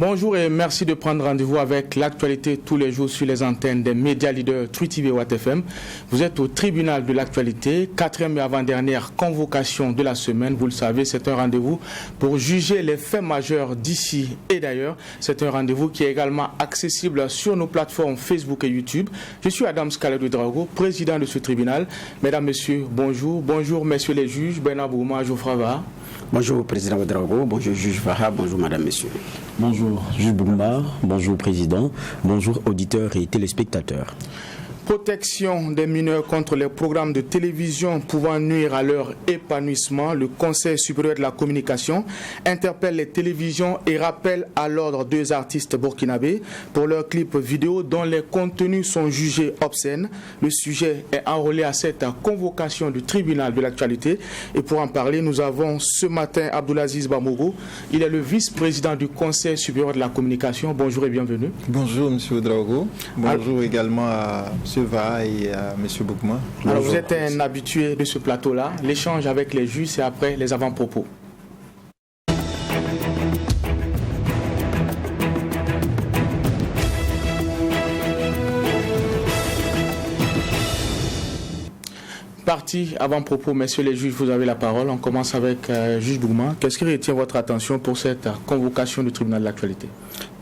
Bonjour et merci de prendre rendez-vous avec l'actualité tous les jours sur les antennes des médias leaders Truth TV et Watt FM. Vous êtes au tribunal de l'actualité, 4e et avant-dernière convocation de la semaine. Vous le savez, c'est un rendez-vous pour juger les faits majeurs d'ici et d'ailleurs. C'est un rendez-vous qui est également accessible sur nos plateformes Facebook et YouTube. Je suis Adam Scaledou Drago, président de ce tribunal. Mesdames, Messieurs, bonjour. Bonjour, messieurs les juges, Benabouma, Joufrava. Bonjour, président Ouedraogo. Bonjour, juge Vaha. Bonjour, madame, messieurs. Bonjour, juge Boumba. Bonjour, président. Bonjour, auditeurs et téléspectateurs. Protection des mineurs contre les programmes de télévision pouvant nuire à leur épanouissement. Le Conseil supérieur de la communication interpelle les télévisions et rappelle à l'ordre 2 artistes burkinabés pour leurs clips vidéo dont les contenus sont jugés obscènes. Le sujet est enrôlé à cette convocation du tribunal de l'actualité. Et pour en parler, nous avons ce matin Abdoulaziz Bamogo. Il est le vice-président du Conseil supérieur de la communication. Bonjour et bienvenue. Bonjour, M. Ouedraogo. Bonjour également à M. Va et à M. Boukma. Alors vous êtes un habitué de ce plateau-là. L'échange avec les juges, c'est après les avant-propos. Partie avant-propos, messieurs les juges, vous avez la parole. On commence avec juge Boukma. Qu'est-ce qui retient votre attention pour cette convocation du tribunal de l'actualité?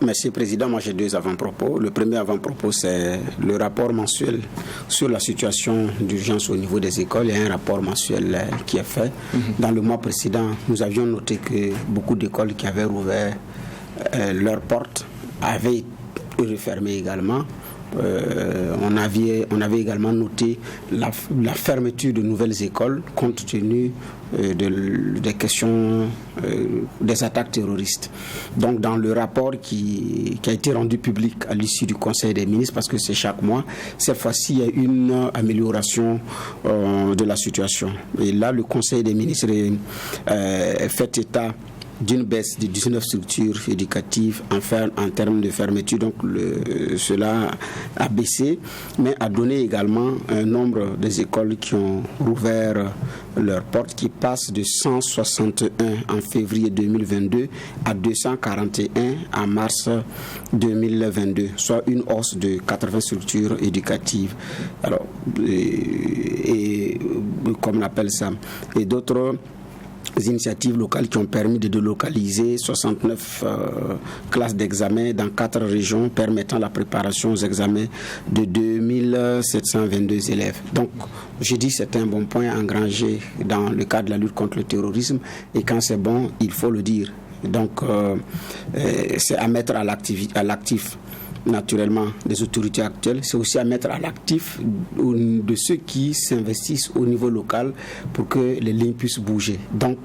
Merci, président. Moi, j'ai 2 avant-propos. Le premier avant-propos, c'est le rapport mensuel sur la situation d'urgence au niveau des écoles. Il y a un rapport mensuel qui est fait. Dans le mois précédent, nous avions noté que beaucoup d'écoles qui avaient rouvert leurs portes avaient refermé également. On avait également noté la fermeture de nouvelles écoles compte tenu des questions des attaques terroristes. Donc dans le rapport qui a été rendu public à l'issue du Conseil des ministres, parce que c'est chaque mois, cette fois-ci il y a une amélioration de la situation. Et là le Conseil des ministres fait état d'une baisse de 19 structures éducatives en termes de fermeture. Donc cela a baissé, mais a donné également un nombre des écoles qui ont rouvert leurs portes qui passe de 161 en février 2022 à 241 en mars 2022, soit une hausse de 80 structures éducatives. Alors, et comme on appelle ça, et d'autres initiatives locales qui ont permis de délocaliser 69 classes d'examen dans 4 régions permettant la préparation aux examens de 2722 élèves. Donc, je dis c'est un bon point engrangé dans le cadre de la lutte contre le terrorisme et quand c'est bon, il faut le dire. Donc, c'est à mettre à l'actif naturellement des autorités actuelles, c'est aussi à mettre à l'actif de ceux qui s'investissent au niveau local pour que les lignes puissent bouger. Donc,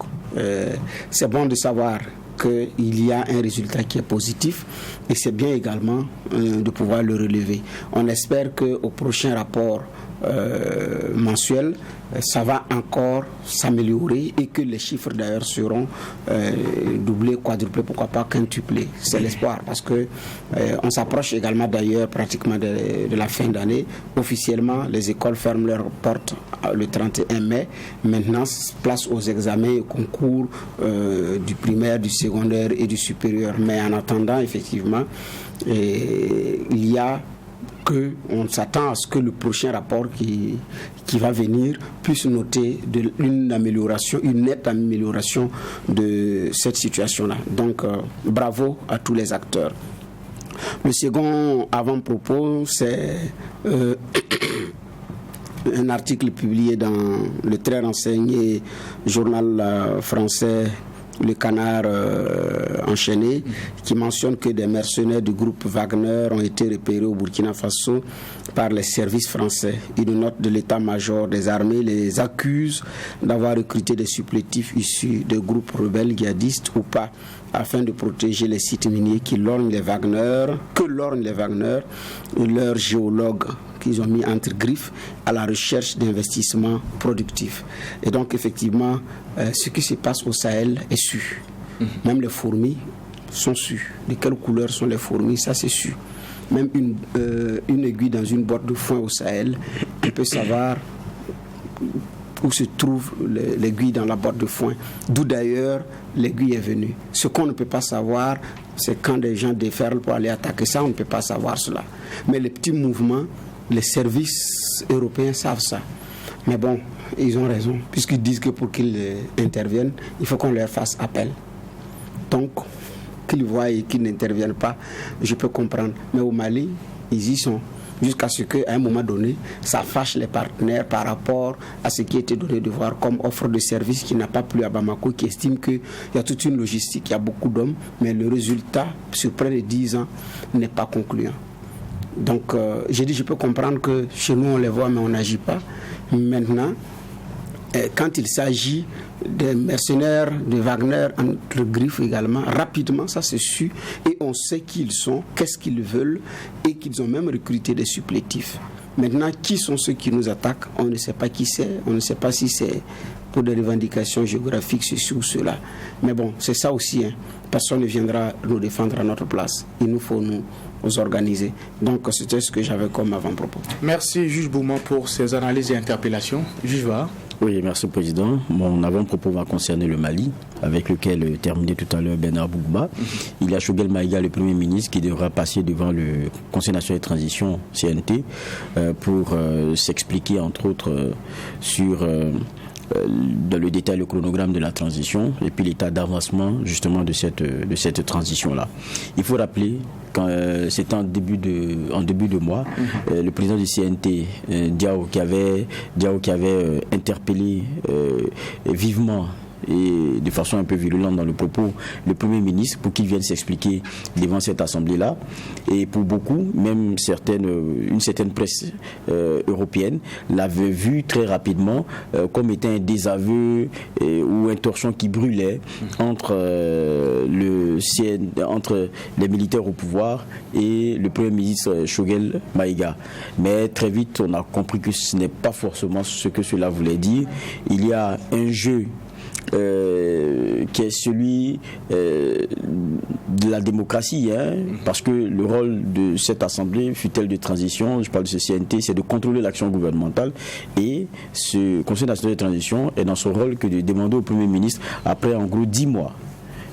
c'est bon de savoir qu'il y a un résultat qui est positif et c'est bien également de pouvoir le relever. On espère qu'au prochain rapport mensuel, ça va encore s'améliorer et que les chiffres d'ailleurs seront doublés, quadruplés, pourquoi pas quintuplés. C'est l'espoir parce que on s'approche également d'ailleurs pratiquement de la fin d'année. Officiellement, les écoles ferment leurs portes le 31 mai. Maintenant, place aux examens et concours du primaire, du secondaire et du supérieur. Mais en attendant, effectivement, il y a on s'attend à ce que le prochain rapport qui va venir puisse noter une nette amélioration de cette situation-là. Donc, bravo à tous les acteurs. Le second avant-propos, c'est un article publié dans le très renseigné journal français Le Canard enchaîné, qui mentionne que des mercenaires du groupe Wagner ont été repérés au Burkina Faso par les services français. Une note de l'état-major des armées les accuse d'avoir recruté des supplétifs issus de groupes rebelles djihadistes ou pas, afin de protéger les sites miniers que lorgnent les Wagner, et leurs géologues qu'ils ont mis entre griffes à la recherche d'investissements productifs. Et donc effectivement, ce qui se passe au Sahel est su. Même les fourmis sont su. De quelle couleur sont les fourmis, ça c'est su. Même une aiguille dans une boîte de foin au Sahel, on peut savoir où se trouve l'aiguille dans la boîte de foin, d'où d'ailleurs l'aiguille est venue. Ce qu'on ne peut pas savoir, c'est quand des gens déferlent pour aller attaquer ça, on ne peut pas savoir cela. Mais les petits mouvements, les services européens savent ça. Mais bon, ils ont raison, puisqu'ils disent que pour qu'ils interviennent, il faut qu'on leur fasse appel. Donc, qu'ils voient et qu'ils n'interviennent pas, je peux comprendre. Mais au Mali, ils y sont. Jusqu'à ce qu'à un moment donné, ça fâche les partenaires par rapport à ce qui était donné de voir comme offre de service qui n'a pas plu à Bamako, qui estime qu'il y a toute une logistique, il y a beaucoup d'hommes, mais le résultat, sur près de 10 ans, n'est pas concluant. Donc, j'ai dit, je peux comprendre que chez nous, on les voit, mais on n'agit pas. Maintenant, quand il s'agit des mercenaires de Wagner entre griffes également, rapidement ça se suit et on sait qui ils sont, qu'est-ce qu'ils veulent et qu'ils ont même recruté des supplétifs. Maintenant, qui sont ceux qui nous attaquent? On ne sait pas qui c'est, on ne sait pas si c'est pour des revendications géographiques, ceci ou cela. Mais bon, c'est ça aussi, hein. Personne ne viendra nous défendre à notre place. Il nous faut nous organiser. Donc, c'était ce que j'avais comme avant-propos. Merci, Juge Bouma, pour ces analyses et interpellations. Juge Va. Oui, merci Président. Mon avant-propos va concerner le Mali, avec lequel terminait tout à l'heure Bernard Bougba. Il y a Choguel Maïga, le Premier ministre, qui devra passer devant le Conseil national de transition, CNT, pour s'expliquer, entre autres, sur dans le détail le chronogramme de la transition et puis l'état d'avancement justement de cette transition-là. Il faut rappeler quand c'était en début de mois, le président du CNT, Diao, qui avait interpellé vivement et de façon un peu virulente dans le propos le Premier ministre pour qu'il vienne s'expliquer devant cette assemblée-là. Et pour beaucoup, même une certaine presse européenne l'avait vu très rapidement comme étant un désaveu ou une torchon qui brûlait entre entre les militaires au pouvoir et le Premier ministre Choguel Maïga. Mais très vite, on a compris que ce n'est pas forcément ce que cela voulait dire. Il y a un jeu qui est celui de la démocratie, hein, parce que le rôle de cette assemblée, fut-elle de transition, je parle de ce CNT, c'est de contrôler l'action gouvernementale, et ce Conseil national de transition est dans son rôle que de demander au Premier ministre, après en gros 10 mois,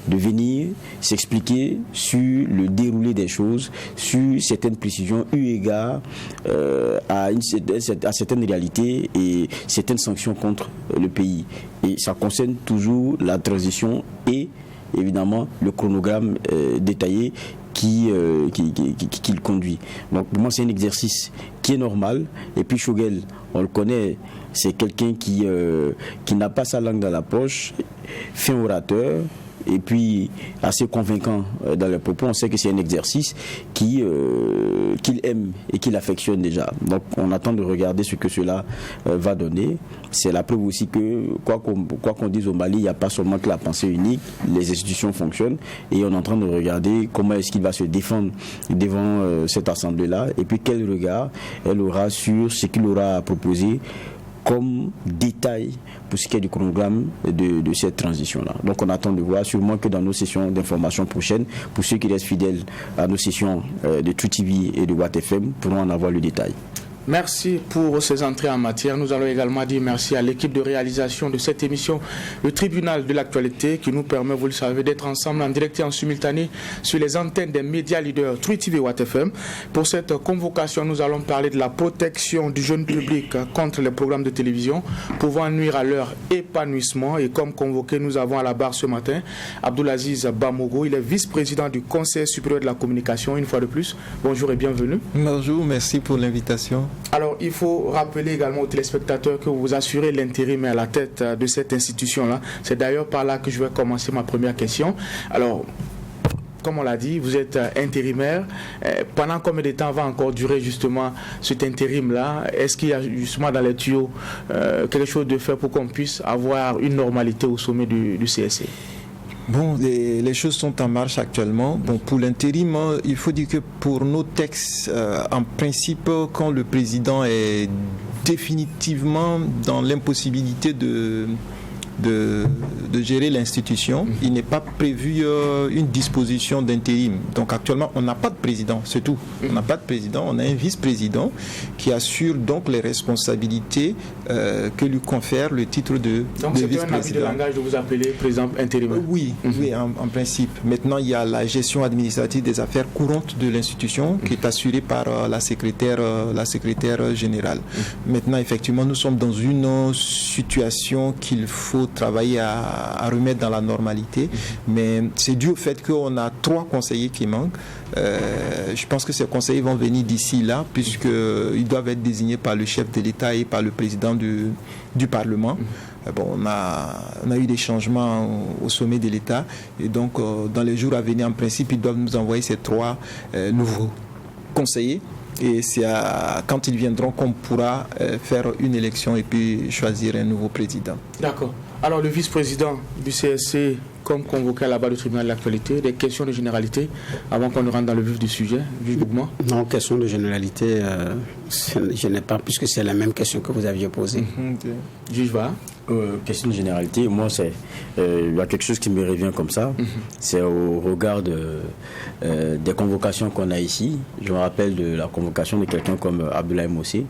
de venir s'expliquer sur le déroulé des choses, sur certaines précisions eu égard à certaines réalités et certaines sanctions contre le pays. Et ça concerne toujours la transition et évidemment le chronogramme détaillé qu'il conduit. Donc pour moi c'est un exercice qui est normal. Et puis Choguel, on le connaît, c'est quelqu'un qui n'a pas sa langue dans la poche, fin orateur, et puis assez convaincant dans les propos. On sait que c'est un exercice qu'il aime et qu'il affectionne déjà. Donc on attend de regarder ce que cela va donner. C'est la preuve aussi que quoi qu'on dise au Mali, il n'y a pas seulement que la pensée unique, les institutions fonctionnent et on est en train de regarder comment est-ce qu'il va se défendre devant cette assemblée-là et puis quel regard elle aura sur ce qu'il aura à proposer comme détail pour ce qui est du chronogramme de cette transition-là. Donc on attend de voir, sûrement que dans nos sessions d'information prochaines, pour ceux qui restent fidèles à nos sessions de True TV et de Watt FM, pourront en avoir le détail. Merci pour ces entrées en matière. Nous allons également dire merci à l'équipe de réalisation de cette émission, le tribunal de l'actualité, qui nous permet, vous le savez, d'être ensemble en direct et en simultané sur les antennes des médias leaders True TV et Watt FM. Pour cette convocation, nous allons parler de la protection du jeune public contre les programmes de télévision pouvant nuire à leur épanouissement. Et comme convoqué, nous avons à la barre ce matin Abdoulaziz Bamogo. Il est vice-président du Conseil supérieur de la communication. Une fois de plus, bonjour et bienvenue. Bonjour, merci pour l'invitation. Alors, il faut rappeler également aux téléspectateurs que vous assurez l'intérim à la tête de cette institution-là. C'est d'ailleurs par là que je vais commencer ma première question. Alors, comme on l'a dit, vous êtes intérimaire. Pendant combien de temps va encore durer justement cet intérim-là? Est-ce qu'il y a justement dans les tuyaux quelque chose de fait pour qu'on puisse avoir une normalité au sommet du CSC? Bon, les choses sont en marche actuellement. Bon, pour l'intérim, il faut dire que pour nos textes, en principe, quand le président est définitivement dans l'impossibilité de de gérer l'institution. Il n'est pas prévu une disposition d'intérim. Donc actuellement, on n'a pas de président, c'est tout. On n'a pas de président, on a un vice-président qui assure donc les responsabilités que lui confère le titre de vice-président. Donc c'est un habit de langage de vous appeler président intérimaire. Oui, en principe. Maintenant, il y a la gestion administrative des affaires courantes de l'institution qui est assurée par la secrétaire générale. Maintenant, effectivement, nous sommes dans une situation qu'il faut travailler à remettre dans la normalité, mais c'est dû au fait qu'on a 3 conseillers qui manquent. Je pense que ces conseillers vont venir d'ici là, puisqu'ils doivent être désignés par le chef de l'État et par le président du Parlement. Bon, on a eu des changements au sommet de l'État, et donc dans les jours à venir, en principe, ils doivent nous envoyer ces 3 nouveaux conseillers. Et c'est quand ils viendront qu'on pourra faire une élection et puis choisir un nouveau président. D'accord. Alors, le vice-président du CSC, comme convoqué là-bas du tribunal de l'actualité, des questions de généralité, avant qu'on ne rentre dans le vif du sujet, juge Bougma? Non, question de généralité, je n'ai pas, puisque c'est la même question que vous aviez posée. Juge Va? Question de généralité, moi, il y a quelque chose qui me revient comme ça. C'est au regard des convocations qu'on a ici. Je me rappelle de la convocation de quelqu'un comme Abdoulaye Mossé,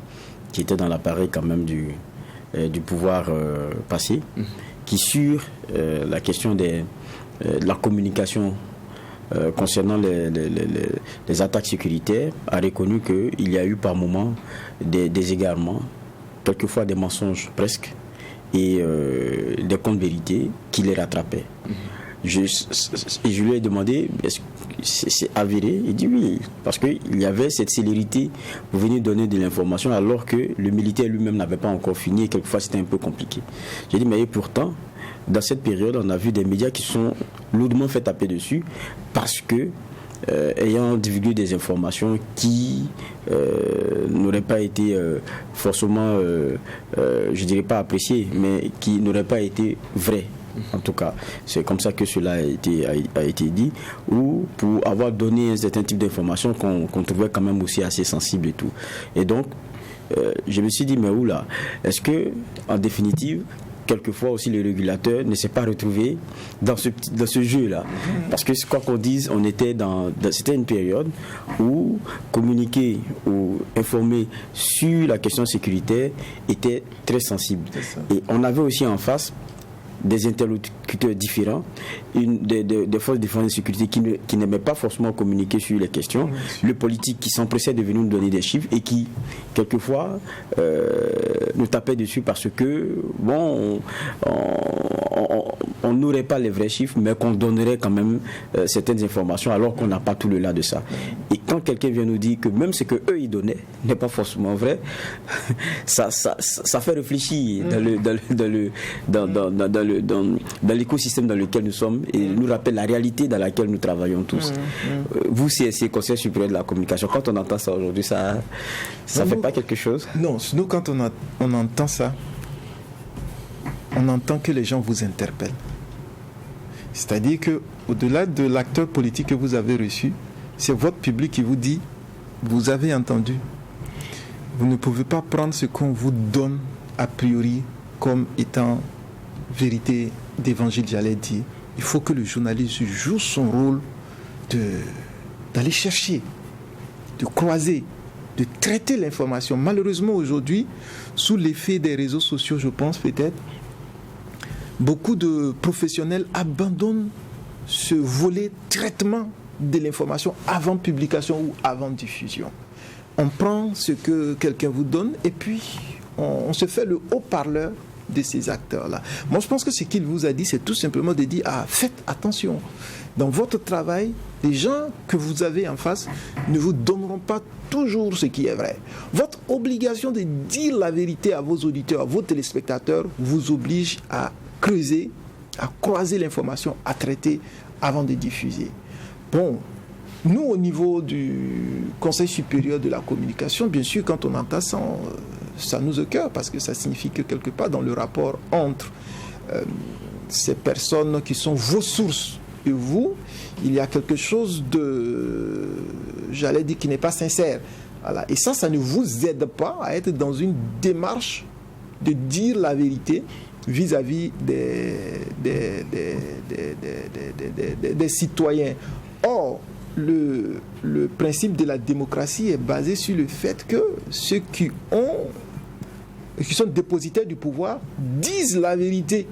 qui était dans l'appareil quand même du pouvoir passé, qui sur la question de la communication concernant les attaques sécuritaires a reconnu qu'il y a eu par moment des égarements, quelquefois des mensonges presque, et des comptes vérités qui les rattrapaient. Je lui ai demandé, est-ce que c'est avéré? Il dit oui, parce qu'il y avait cette célérité pour venir donner de l'information alors que le militaire lui-même n'avait pas encore fini et quelquefois c'était un peu compliqué. J'ai dit, mais pourtant, dans cette période, on a vu des médias qui sont lourdement fait taper dessus parce que ayant divulgué des informations qui n'auraient pas été forcément, je dirais pas appréciées, mais qui n'auraient pas été vraies. En tout cas, c'est comme ça que cela a été dit, ou pour avoir donné un certain type d'informations qu'on trouvait quand même aussi assez sensible et tout. Et donc, je me suis dit, mais oula, est-ce que, en définitive, quelquefois aussi le régulateur ne s'est pas retrouvé dans ce jeu-là. Parce que quoi qu'on dise, c'était une période où communiquer ou informer sur la question sécuritaire était très sensible. Et on avait aussi en face des interlocuteurs différents, des forces de défense et de sécurité qui n'aimaient pas forcément communiquer sur les questions, le politique qui s'empressait de venir nous donner des chiffres et qui, quelquefois, nous tapait dessus parce que, bon, on n'aurait pas les vrais chiffres, mais qu'on donnerait quand même certaines informations alors qu'on n'a pas tout le là de ça. Et quand quelqu'un vient nous dire que même ce qu'eux ils donnaient n'est pas forcément vrai, ça fait réfléchir dans l'écosystème dans lequel nous sommes et nous rappelle la réalité dans laquelle nous travaillons tous. Vous, c'est Conseil supérieur de la communication, quand on entend ça aujourd'hui, ça ne fait pas quelque chose? Non, nous quand on entend ça, on entend que les gens vous interpellent. C'est-à-dire que au-delà de l'acteur politique que vous avez reçu, c'est votre public qui vous dit, vous avez entendu. Vous ne pouvez pas prendre ce qu'on vous donne a priori comme étant vérité d'évangile, j'allais dire. Il faut que le journaliste joue son rôle d'aller chercher, de croiser, de traiter l'information. Malheureusement, aujourd'hui, sous l'effet des réseaux sociaux, je pense peut-être, beaucoup de professionnels abandonnent ce volet traitement de l'information avant publication ou avant diffusion. On prend ce que quelqu'un vous donne et puis on se fait le haut-parleur de ces acteurs-là. Moi, je pense que ce qu'il vous a dit, c'est tout simplement de dire, faites attention. Dans votre travail, les gens que vous avez en face ne vous donneront pas toujours ce qui est vrai. Votre obligation de dire la vérité à vos auditeurs, à vos téléspectateurs, vous oblige à creuser, à croiser l'information, à traiter avant de diffuser. Bon, nous, au niveau du Conseil supérieur de la communication, bien sûr, quand on entend ça, ça nous écoeure parce que ça signifie que quelque part dans le rapport entre ces personnes qui sont vos sources et vous, il y a quelque chose de, j'allais dire, qui n'est pas sincère. Voilà. Et ça ne vous aide pas à être dans une démarche de dire la vérité vis-à-vis des citoyens. Or, le principe de la démocratie est basé sur le fait que ceux qui sont dépositaires du pouvoir disent la vérité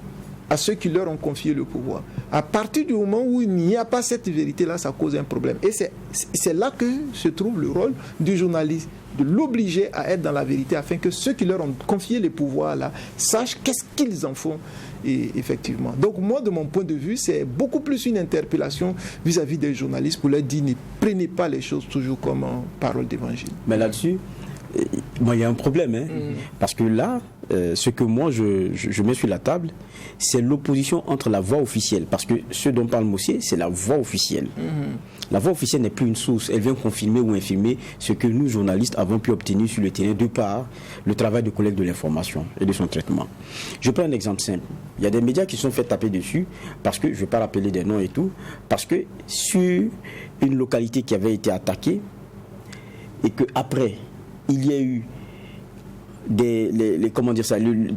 à ceux qui leur ont confié le pouvoir. À partir du moment où il n'y a pas cette vérité-là, ça cause un problème. Et c'est là que se trouve le rôle du journaliste, de l'obliger à être dans la vérité afin que ceux qui leur ont confié les pouvoirs-là sachent qu'est-ce qu'ils en font. Et effectivement. Donc moi, de mon point de vue, c'est beaucoup plus une interpellation vis-à-vis des journalistes pour leur dire ne prenez pas les choses toujours comme parole d'évangile. Mais là-dessus, moi, il y a un problème, hein, parce que là, ce que moi je mets sur la table, c'est l'opposition entre la voix officielle, parce que ce dont parle Mossier, c'est la voix officielle. La voix officielle n'est plus une source, elle vient confirmer ou infirmer ce que nous, journalistes, avons pu obtenir sur le terrain de par le travail de collecte de l'information et de son traitement. Je prends un exemple simple. Il y a des médias qui se sont fait taper dessus, parce que, je ne vais pas rappeler des noms et tout, parce que sur une localité qui avait été attaquée, et qu'après, il y a eu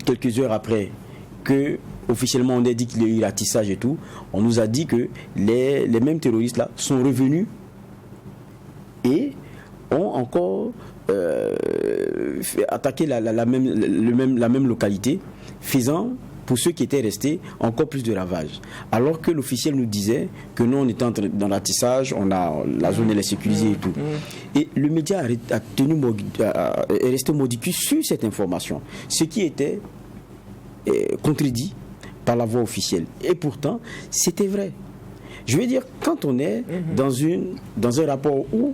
quelques heures après que officiellement on a dit qu'il y a eu ratissage et tout, on nous a dit que les mêmes terroristes là sont revenus et ont encore attaqué la même localité, faisant pour ceux qui étaient restés encore plus de ravages. Alors que l'officiel nous disait que nous on était dans ratissage, la zone elle est sécurisée et tout. Et le média est resté modicus sur cette information, ce qui était contredit par la voix officielle. Et pourtant, c'était vrai. Je veux dire, quand on est dans un rapport où,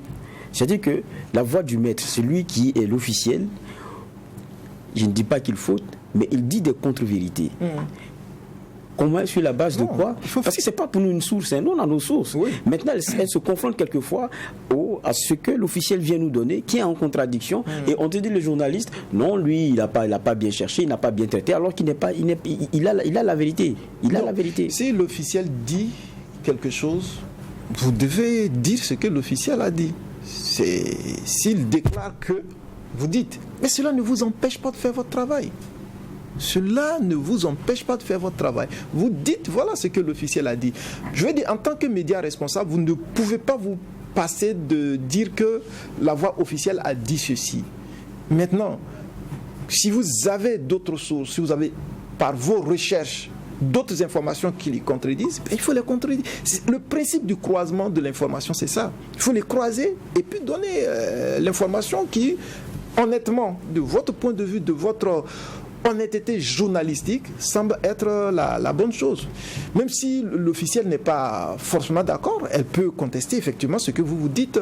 c'est-à-dire que la voix du maître, celui qui est l'officiel, je ne dis pas qu'il faute, mais il dit des contre-vérités. Comment, sur la base de quoi? Parce que ce n'est pas pour nous une source, hein. Nous on a nos sources. Oui. Maintenant, elles se confrontent quelquefois à ce que l'officiel vient nous donner, qui est en contradiction. Et on te dit, le journaliste, non, lui, il n'a pas bien cherché, il n'a pas bien traité, alors qu'il n'est pas, il a la vérité. Il a la vérité. Si l'officiel dit quelque chose, vous devez dire ce que l'officiel a dit. S'il déclare que, vous dites, mais cela ne vous empêche pas de faire votre travail. Cela ne vous empêche pas de faire votre travail. Vous dites, voilà ce que l'officiel a dit. Je veux dire, en tant que média responsable, vous ne pouvez pas vous passer de dire que la voix officielle a dit ceci. Maintenant, si vous avez d'autres sources, si vous avez, par vos recherches, d'autres informations qui les contredisent, il faut les contredire. Le principe du croisement de l'information, c'est ça. Il faut les croiser et puis donner l'information qui, honnêtement, de votre point de vue, de votre honnêteté journalistique, semble être la bonne chose. Même si l'officiel n'est pas forcément d'accord, elle peut contester effectivement ce que vous dites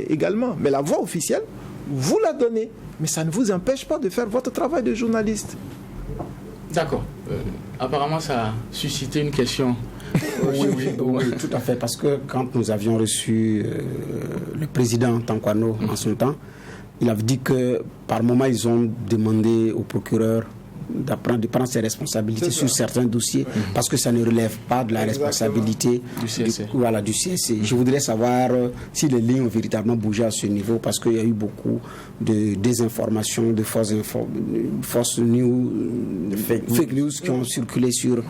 également. Mais la voix officielle, vous la donnez. Mais ça ne vous empêche pas de faire votre travail de journaliste. D'accord. Apparemment, ça a suscité une question. Oui, tout à fait. Parce que quand nous avions reçu le président Tankwano en son temps, il avait dit que par moment, ils ont demandé au procureur de prendre ses responsabilités sur certains dossiers parce que ça ne relève pas de la responsabilité du CSC. Je voudrais savoir si les lignes ont véritablement bougé à ce niveau parce qu'il y a eu beaucoup de désinformation, de fausses news, fake news qui ont circulé sur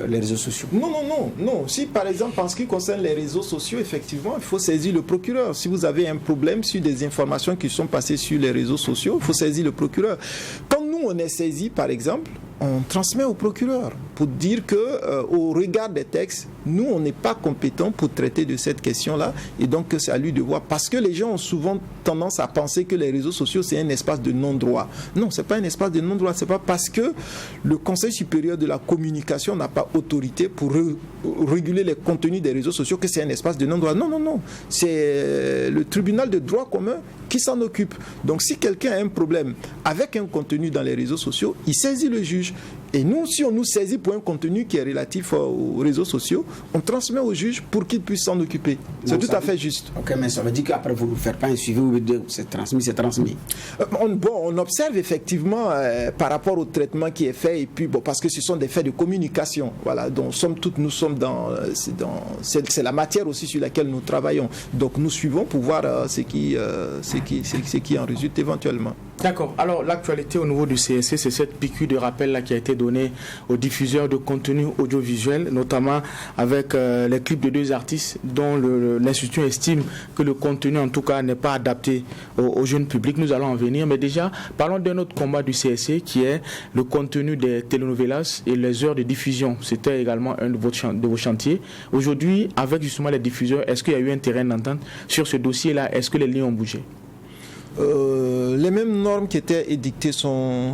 les réseaux sociaux. Non. Si par exemple en ce qui concerne les réseaux sociaux, effectivement, il faut saisir le procureur. Si vous avez un problème sur des informations qui sont passées sur les réseaux sociaux, il faut saisir le procureur. Quand nous on est saisi, par exemple, on transmet au procureur pour dire que au regard des textes, nous on n'est pas compétents pour traiter de cette question-là et donc c'est à lui de voir, parce que les gens ont souvent tendance à penser que les réseaux sociaux c'est un espace de non-droit. Non, c'est pas un espace de non-droit, c'est pas parce que le Conseil supérieur de la communication n'a pas autorité pour réguler les contenus des réseaux sociaux que c'est un espace de non-droit. Non, c'est le tribunal de droit commun qui s'en occupe. Donc si quelqu'un a un problème avec un contenu dans les réseaux sociaux, il saisit le juge. Et nous, si on nous saisit pour un contenu qui est relatif aux réseaux sociaux, on transmet au juge pour qu'il puisse s'en occuper. C'est tout à fait juste. Ok, mais ça veut dire qu'après vous ne faites pas un suivi, vous dites c'est transmis. On observe effectivement par rapport au traitement qui est fait, et puis parce que ce sont des faits de communication. Voilà, donc somme toute, nous sommes c'est la matière aussi sur laquelle nous travaillons. Donc nous suivons pour voir ce qui en résulte éventuellement. D'accord. Alors l'actualité au niveau du CSC, c'est cette piqûre de rappel là qui a été donnée donné aux diffuseurs de contenu audiovisuel, notamment avec les clips de 2 artistes dont l'institution estime que le contenu en tout cas n'est pas adapté au jeune public. Nous allons en venir, mais déjà parlons d'un autre combat du CSC qui est le contenu des telenovelas et les heures de diffusion. C'était également un de vos chantiers. Aujourd'hui, avec justement les diffuseurs, est-ce qu'il y a eu un terrain d'entente sur ce dossier-là? Est-ce que les lignes ont bougé? Les mêmes normes qui étaient édictées sont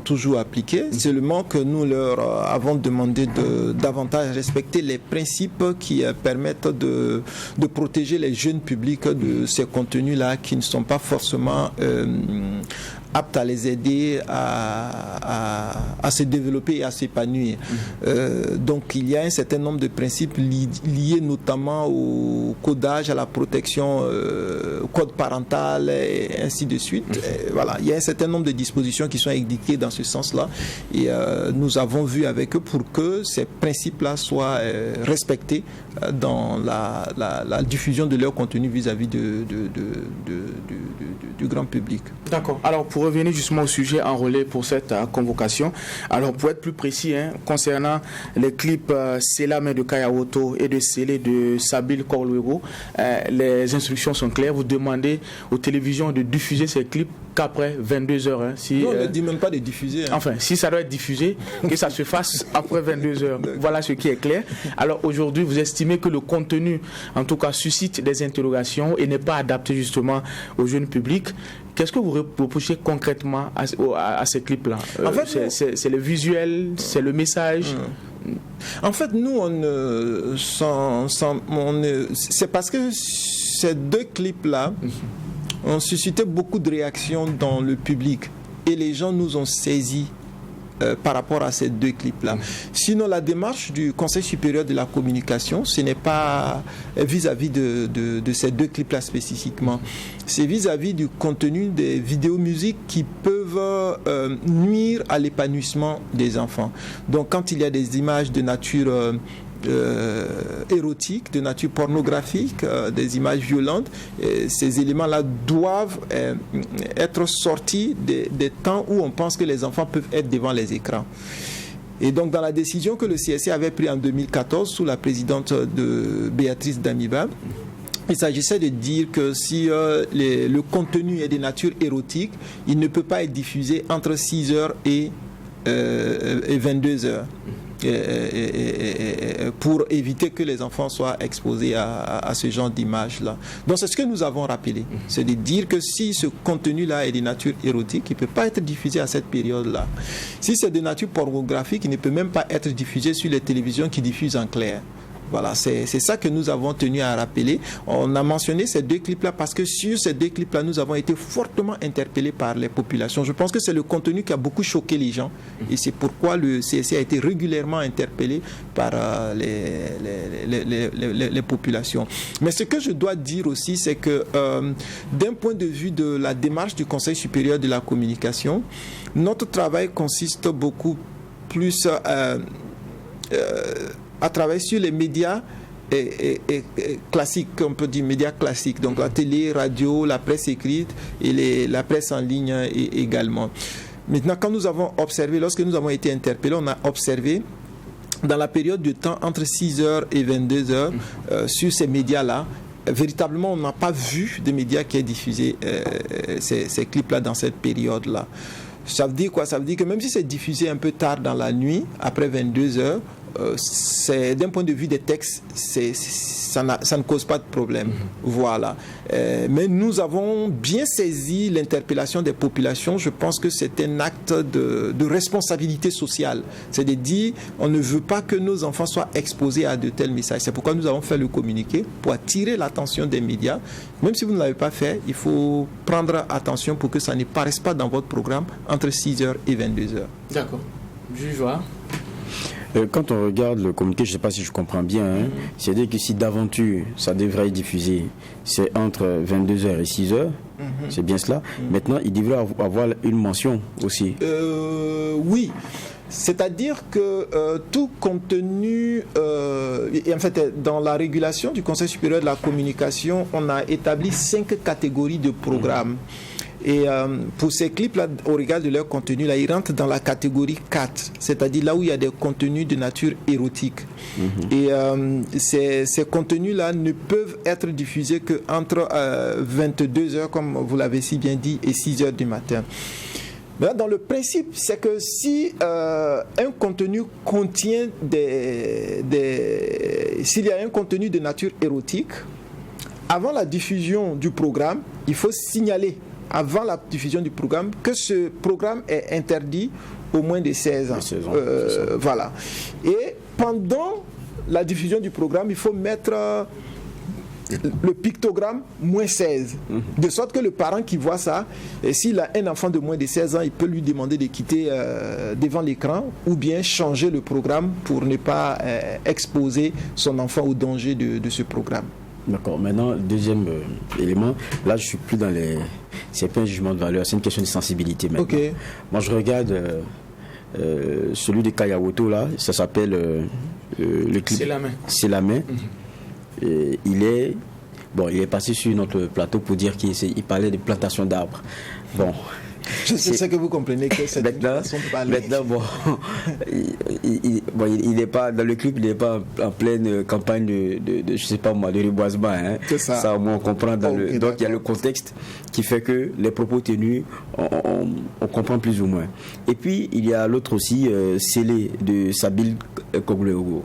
toujours appliquées, seulement que nous leur avons demandé de davantage respecter les principes qui permettent de protéger les jeunes publics de ces contenus-là qui ne sont pas forcément aptes à les aider à se développer et à s'épanouir. Donc il y a un certain nombre de principes liés notamment au codage, à la protection, au code parental et ainsi de suite. Voilà, il y a un certain nombre de dispositions qui sont indiquées dans ce sens-là et nous avons vu avec eux pour que ces principes-là soient respectés dans la diffusion de leur contenu vis-à-vis du grand public. D'accord. Alors pour revenir justement au sujet enrôlé pour cette convocation, alors pour être plus précis, concernant les clips Selame de Kayawoto et de Sélé de Sabil Korluego, les instructions sont claires. Vous demandez aux télévisions de diffuser ces clips qu'après 22h. Si, non, on ne dit même pas de diffuser. Enfin, si ça doit être diffusé, que ça se fasse après 22h. Voilà ce qui est clair. Alors aujourd'hui, vous estimez que le contenu, en tout cas, suscite des interrogations et n'est pas adapté justement au jeune public. Qu'est-ce que vous reprochez concrètement à ces clips-là? En fait, c'est le visuel, c'est le message. En fait, nous, c'est parce que ces 2 clips-là ont suscité beaucoup de réactions dans le public et les gens nous ont saisis par rapport à ces 2 clips-là. Sinon, la démarche du Conseil supérieur de la communication, ce n'est pas vis-à-vis de ces 2 clips-là spécifiquement. C'est vis-à-vis du contenu des vidéos musiques qui peuvent nuire à l'épanouissement des enfants. Donc, quand il y a des images de nature érotique, de nature pornographique, des images violentes, ces éléments-là doivent être sortis des temps où on pense que les enfants peuvent être devant les écrans. Et donc dans la décision que le CSC avait prise en 2014 sous la présidente de Béatrice Damiba, il s'agissait de dire que si le contenu est de nature érotique, il ne peut pas être diffusé entre 6h et 22h. Pour éviter que les enfants soient exposés à ce genre d'images-là. Donc c'est ce que nous avons rappelé. C'est de dire que si ce contenu-là est de nature érotique, il ne peut pas être diffusé à cette période-là. Si c'est de nature pornographique, il ne peut même pas être diffusé sur les télévisions qui diffusent en clair. Voilà, c'est ça que nous avons tenu à rappeler. On a mentionné ces 2 clips-là parce que sur ces 2 clips-là, nous avons été fortement interpellés par les populations. Je pense que c'est le contenu qui a beaucoup choqué les gens et c'est pourquoi le CSC a été régulièrement interpellé par les populations. Mais ce que je dois dire aussi, c'est que d'un point de vue de la démarche du Conseil supérieur de la communication, notre travail consiste beaucoup plus à travailler sur les médias classiques, on peut dire médias classiques, donc la télé, radio, la presse écrite et la presse en ligne également. Maintenant, quand nous avons observé, lorsque nous avons été interpellés, on a observé dans la période de temps entre 6h et 22h sur ces médias-là, véritablement, on n'a pas vu de médias qui aient diffusé ces clips-là dans cette période-là. Ça veut dire quoi? Ça veut dire que même si c'est diffusé un peu tard dans la nuit, après 22h, d'un point de vue des textes, ça ne cause pas de problème. Voilà. Mais nous avons bien saisi l'interpellation des populations. Je pense que c'est un acte de responsabilité sociale. C'est de dire, on ne veut pas que nos enfants soient exposés à de tels messages. C'est pourquoi nous avons fait le communiqué pour attirer l'attention des médias. Même si vous ne l'avez pas fait, il faut prendre attention pour que ça ne paraisse pas dans votre programme entre 6h et 22h. D'accord. Je vois. Quand on regarde le communiqué, je ne sais pas si je comprends bien, c'est-à-dire que si d'aventure ça devrait être diffusé, c'est entre 22h et 6h, c'est bien cela. Maintenant, il devrait avoir une mention aussi. Oui. C'est-à-dire que tout contenu, et en fait, dans la régulation du Conseil supérieur de la communication, on a établi 5 catégories de programmes. Et pour ces clips-là, au regard de leur contenu, là, ils rentrent dans la catégorie 4, c'est-à-dire là où il y a des contenus de nature érotique. Et ces contenus-là ne peuvent être diffusés qu'entre 22h, comme vous l'avez si bien dit, et 6h du matin. Là, dans le principe, c'est que si un contenu contient s'il y a un contenu de nature érotique, avant la diffusion du programme, il faut signaler avant la diffusion du programme que ce programme est interdit au moins de 16 ans. Voilà. Et pendant la diffusion du programme, il faut mettre le pictogramme moins 16, de sorte que le parent qui voit ça, s'il a un enfant de moins de 16 ans, il peut lui demander de quitter devant l'écran ou bien changer le programme pour ne pas exposer son enfant au danger de ce programme. D'accord. Maintenant, deuxième élément, là je suis plus dans les... C'est pas un jugement de valeur, c'est une question de sensibilité maintenant. Okay. Moi je regarde celui de Kaya Woto là, ça s'appelle le clip. C'est la main. Et il est passé sur notre plateau pour dire qu'il parlait de plantation d'arbres. Bon. Je sais que vous comprenez que c'est une façon de parler. Maintenant, il n'est pas dans le clip, il n'est pas en pleine campagne de je sais pas moi, de reboisement. Hein. C'est ça. Ça, au moins, on comprend. Donc, il y a le contexte qui fait que les propos tenus, on comprend plus ou moins. Et puis, il y a l'autre aussi, Scellé de Sabil Kogleogo.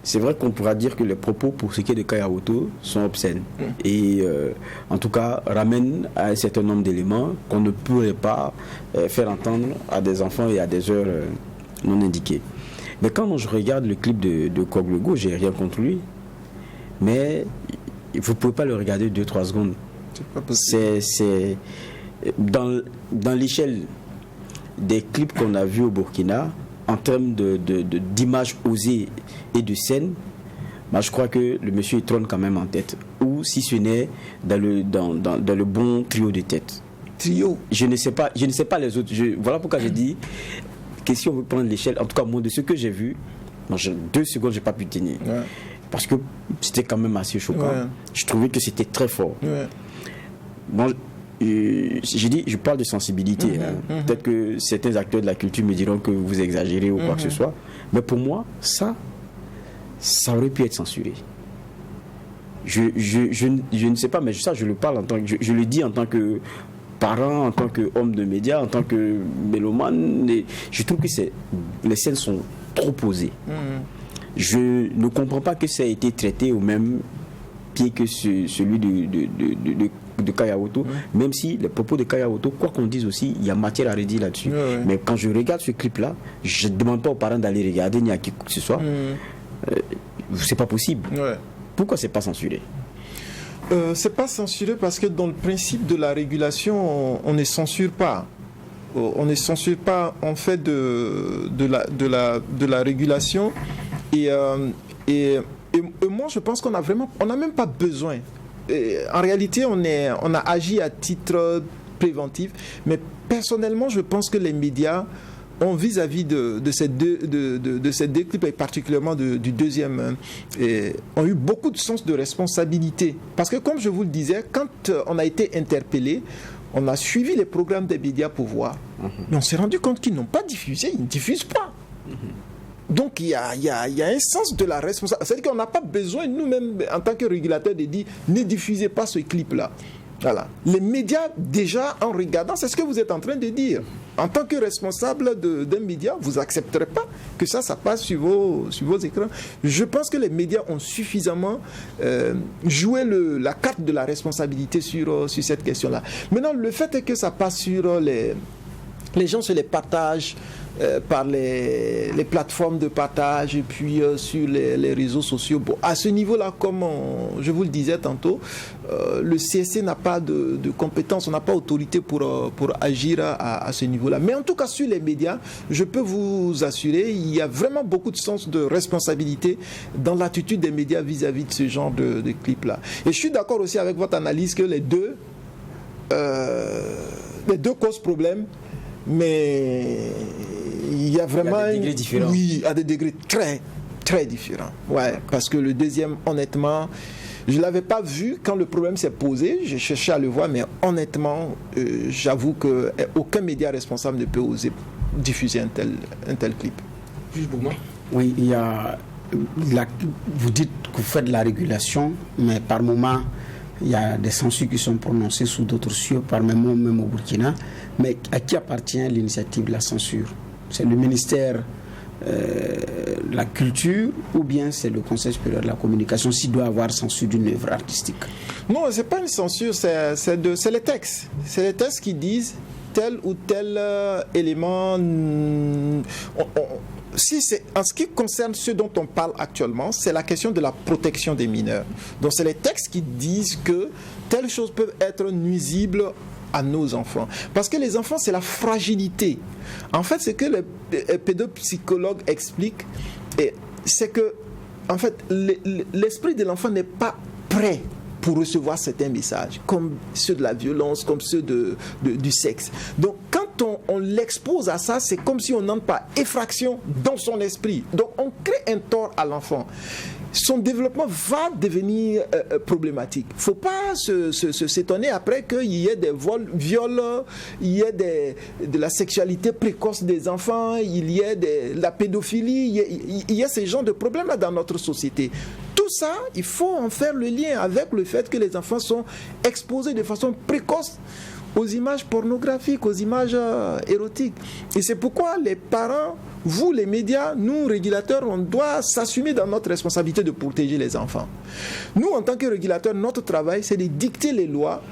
C'est vrai qu'on pourra dire que les propos pour ce qui est de Kaya Woto sont obscènes et en tout cas ramènent à un certain nombre d'éléments qu'on ne pourrait pas faire entendre à des enfants et à des heures non indiquées. Mais quand je regarde le clip de Kogleogo, j'ai rien contre lui, mais vous ne pouvez pas le regarder 2-3 secondes. C'est dans l'échelle des clips qu'on a vus au Burkina, en termes d'images osées et de scènes, moi je crois que le monsieur il trône quand même en tête. Ou si ce n'est dans le bon trio de tête. Trio. Je ne sais pas les autres. Voilà pourquoi je dis que si on veut prendre l'échelle, en tout cas moi de ce que j'ai vu, 2 secondes j'ai pas pu tenir. Ouais. Parce que c'était quand même assez choquant. Ouais. Je trouvais que c'était très fort. Ouais. Bon, je parle de sensibilité. Peut-être que certains acteurs de la culture me diront que vous exagérez ou quoi que ce soit. Mais pour moi, ça aurait pu être censuré. Je ne sais pas, mais ça, je le parle en tant que... Je le dis en tant que parent, en tant qu'homme de médias, en tant que mélomane. Je trouve que les scènes sont trop posées. Je ne comprends pas que ça a été traité au même pied que celui de Kaya Woto, même si les propos de Kaya Woto, quoi qu'on dise aussi, il y a matière à redire là-dessus. Mais quand je regarde ce clip-là, je ne demande pas aux parents d'aller regarder ni à qui que ce soit. C'est pas possible. Pourquoi c'est pas censuré? C'est pas censuré parce que dans le principe de la régulation, on ne censure pas. On ne censure pas en fait de la régulation et moi je pense qu'on n'a même pas besoin. En réalité, on a agi à titre préventif, mais personnellement, je pense que les médias ont vis-à-vis de ces deux clips, et particulièrement du deuxième, ont eu beaucoup de sens de responsabilité. Parce que, comme je vous le disais, quand on a été interpellé, on a suivi les programmes des médias pour voir, mais on s'est rendu compte qu'ils n'ont pas diffusé, ils ne diffusent pas. Donc il y a un sens de la responsabilité. C'est-à-dire qu'on n'a pas besoin, nous-mêmes, en tant que régulateurs, de dire ne diffusez pas ce clip-là. Voilà. Les médias, déjà, en regardant, c'est ce que vous êtes en train de dire. En tant que responsable d'un média, vous n'accepterez pas que ça passe sur vos écrans. Je pense que les médias ont suffisamment joué la carte de la responsabilité sur cette question-là. Maintenant, le fait est que ça passe sur les gens se les partagent par les plateformes de partage et puis sur les réseaux sociaux. Bon, à ce niveau-là, comme je vous le disais tantôt, le CSC n'a pas de compétences, on n'a pas autorité pour agir à ce niveau-là. Mais en tout cas, sur les médias, je peux vous assurer, il y a vraiment beaucoup de sens de responsabilité dans l'attitude des médias vis-à-vis de ce genre de clips-là. Et je suis d'accord aussi avec votre analyse que les deux causent problème, mais il y a vraiment... À des degrés différents. Oui, à des degrés très, très différents. Ouais, parce que le deuxième, honnêtement, Je ne l'avais pas vu quand le problème s'est posé. J'ai cherché à le voir, mais honnêtement, j'avoue qu'aucun média responsable ne peut oser diffuser un tel clip. Juge Bougma. Oui, il y a... vous dites que vous faites de la régulation, mais par moment, il y a des censures qui sont prononcées sous d'autres cieux, par moment même au Burkina. Mais à qui appartient l'initiative de la censure? C'est le ministère de la Culture ou bien c'est le Conseil supérieur de la communication s'il doit avoir censure d'une œuvre artistique? Non, ce n'est pas une censure, c'est les textes. C'est les textes qui disent tel ou tel élément... Si c'est en ce qui concerne ce dont on parle actuellement, c'est la question de la protection des mineurs. Donc c'est les textes qui disent que telles choses peuvent être nuisibles à nos enfants. Parce que les enfants, c'est la fragilité. En fait, ce que les pédopsychologues expliquent, c'est que en fait, l'esprit de l'enfant n'est pas prêt pour recevoir certains messages, comme ceux de la violence, comme ceux du sexe. Donc, quand on l'expose à ça, c'est comme si on n'entre par effraction dans son esprit. Donc, on crée un tort à l'enfant. Son développement va devenir problématique. Il ne faut pas s'étonner après qu'il y ait des viols, il y ait de la sexualité précoce des enfants, il y ait de la pédophilie, il y a ce genre de problèmes-là dans notre société. Tout ça, il faut en faire le lien avec le fait que les enfants sont exposés de façon précoce aux images pornographiques, aux images érotiques. Et c'est pourquoi les parents, vous les médias, nous régulateurs, on doit s'assumer dans notre responsabilité de protéger les enfants. Nous, en tant que régulateurs, notre travail, c'est de dicter les lois,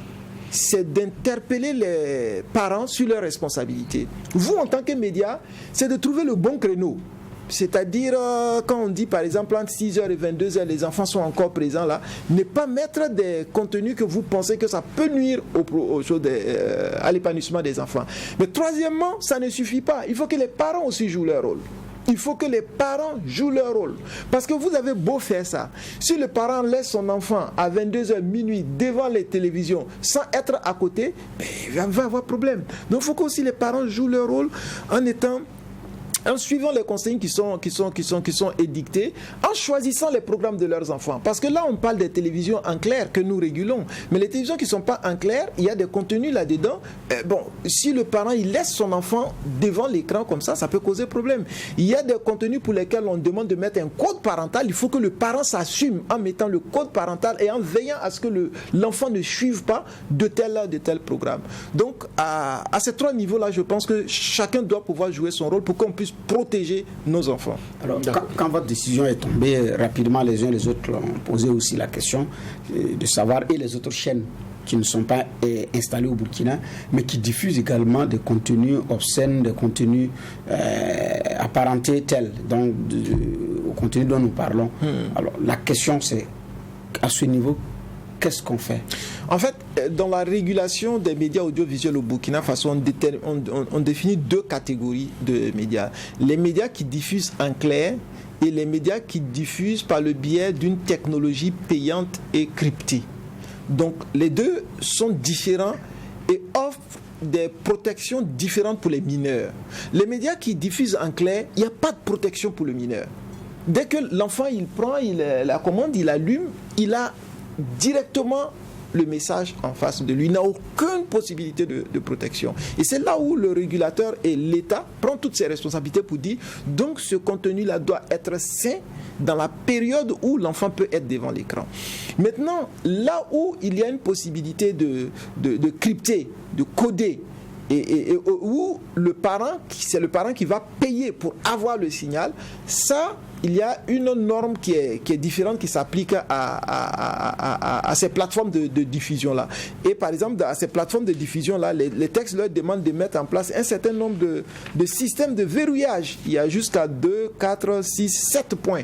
c'est d'interpeller les parents sur leurs responsabilités. Vous, en tant que médias, c'est de trouver le bon créneau. C'est-à-dire, quand on dit par exemple entre 6h et 22h, les enfants sont encore présents là, ne pas mettre des contenus que vous pensez que ça peut nuire à l'épanouissement des enfants. Mais troisièmement, ça ne suffit pas. Il faut que les parents aussi jouent leur rôle. Il faut que les parents jouent leur rôle. Parce que vous avez beau faire ça. Si le parent laisse son enfant à 22h, minuit, devant les télévisions, sans être à côté, il va avoir problème. Donc il faut que aussi les parents jouent leur rôle en suivant les consignes qui sont édictées, en choisissant les programmes de leurs enfants. Parce que là, on parle des télévisions en clair que nous régulons. Mais les télévisions qui ne sont pas en clair, il y a des contenus là-dedans. Si le parent il laisse son enfant devant l'écran comme ça, ça peut causer problème. Il y a des contenus pour lesquels on demande de mettre un code parental. Il faut que le parent s'assume en mettant le code parental et en veillant à ce que l'enfant ne suive pas de tel programme. Donc, à ces trois niveaux-là, je pense que chacun doit pouvoir jouer son rôle pour qu'on puisse protéger nos enfants. Alors, quand votre décision est tombée, rapidement les uns et les autres ont posé aussi la question de savoir, et les autres chaînes qui ne sont pas installées au Burkina, mais qui diffusent également des contenus obscènes, des contenus apparentés tels, donc au contenu dont nous parlons. Alors, la question c'est, à ce niveau, qu'est-ce qu'on fait? En fait, dans la régulation des médias audiovisuels au Burkina Faso, on définit deux catégories de médias. Les médias qui diffusent en clair et les médias qui diffusent par le biais d'une technologie payante et cryptée. Donc, les deux sont différents et offrent des protections différentes pour les mineurs. Les médias qui diffusent en clair, il n'y a pas de protection pour le mineur. Dès que l'enfant, il prend la commande, il allume, il a directement le message en face de lui, il n'a aucune possibilité de protection. Et c'est là où le régulateur et l'État prennent toutes ses responsabilités pour dire donc ce contenu-là doit être sain dans la période où l'enfant peut être devant l'écran. Maintenant, là où il y a une possibilité de crypter, de coder, et où c'est le parent qui va payer pour avoir le signal, ça, il y a une norme qui est différente qui s'applique à ces plateformes de diffusion-là. Et par exemple, à ces plateformes de diffusion-là, les textes leur demandent de mettre en place un certain nombre de systèmes de verrouillage. Il y a jusqu'à 2, 4, 6, 7 points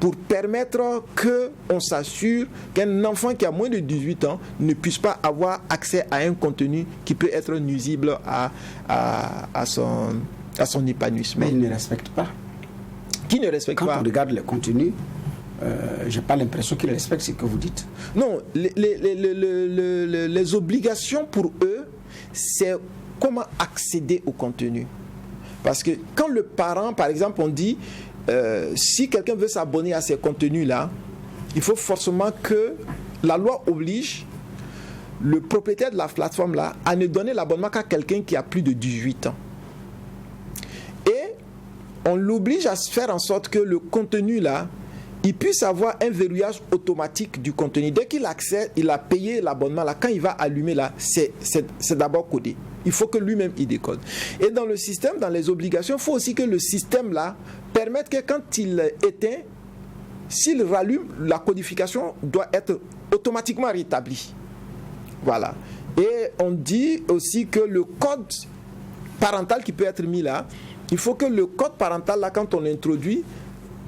pour permettre qu'on s'assure qu'un enfant qui a moins de 18 ans ne puisse pas avoir accès à un contenu qui peut être nuisible à son épanouissement. Mais il ne respecte pas. Qui ne respecte pas? Quand on regarde le contenu, je n'ai pas l'impression qu'ils respectent ce que vous dites. Non, les obligations pour eux, c'est comment accéder au contenu. Parce que quand le parent, par exemple, on dit si quelqu'un veut s'abonner à ces contenus-là, il faut forcément que la loi oblige le propriétaire de la plateforme là à ne donner l'abonnement qu'à quelqu'un qui a plus de 18 ans. Et on l'oblige à se faire en sorte que le contenu là, il puisse avoir un verrouillage automatique du contenu. Dès qu'il accède, il a payé l'abonnement là, quand il va allumer là, c'est d'abord codé. Il faut que lui-même il décode. Et dans le système, dans les obligations, il faut aussi que le système là permette que quand il éteint, s'il rallume, la codification doit être automatiquement rétablie. Voilà. Et on dit aussi que le code parental qui peut être mis là, il faut que le code parental là, quand on l'introduit,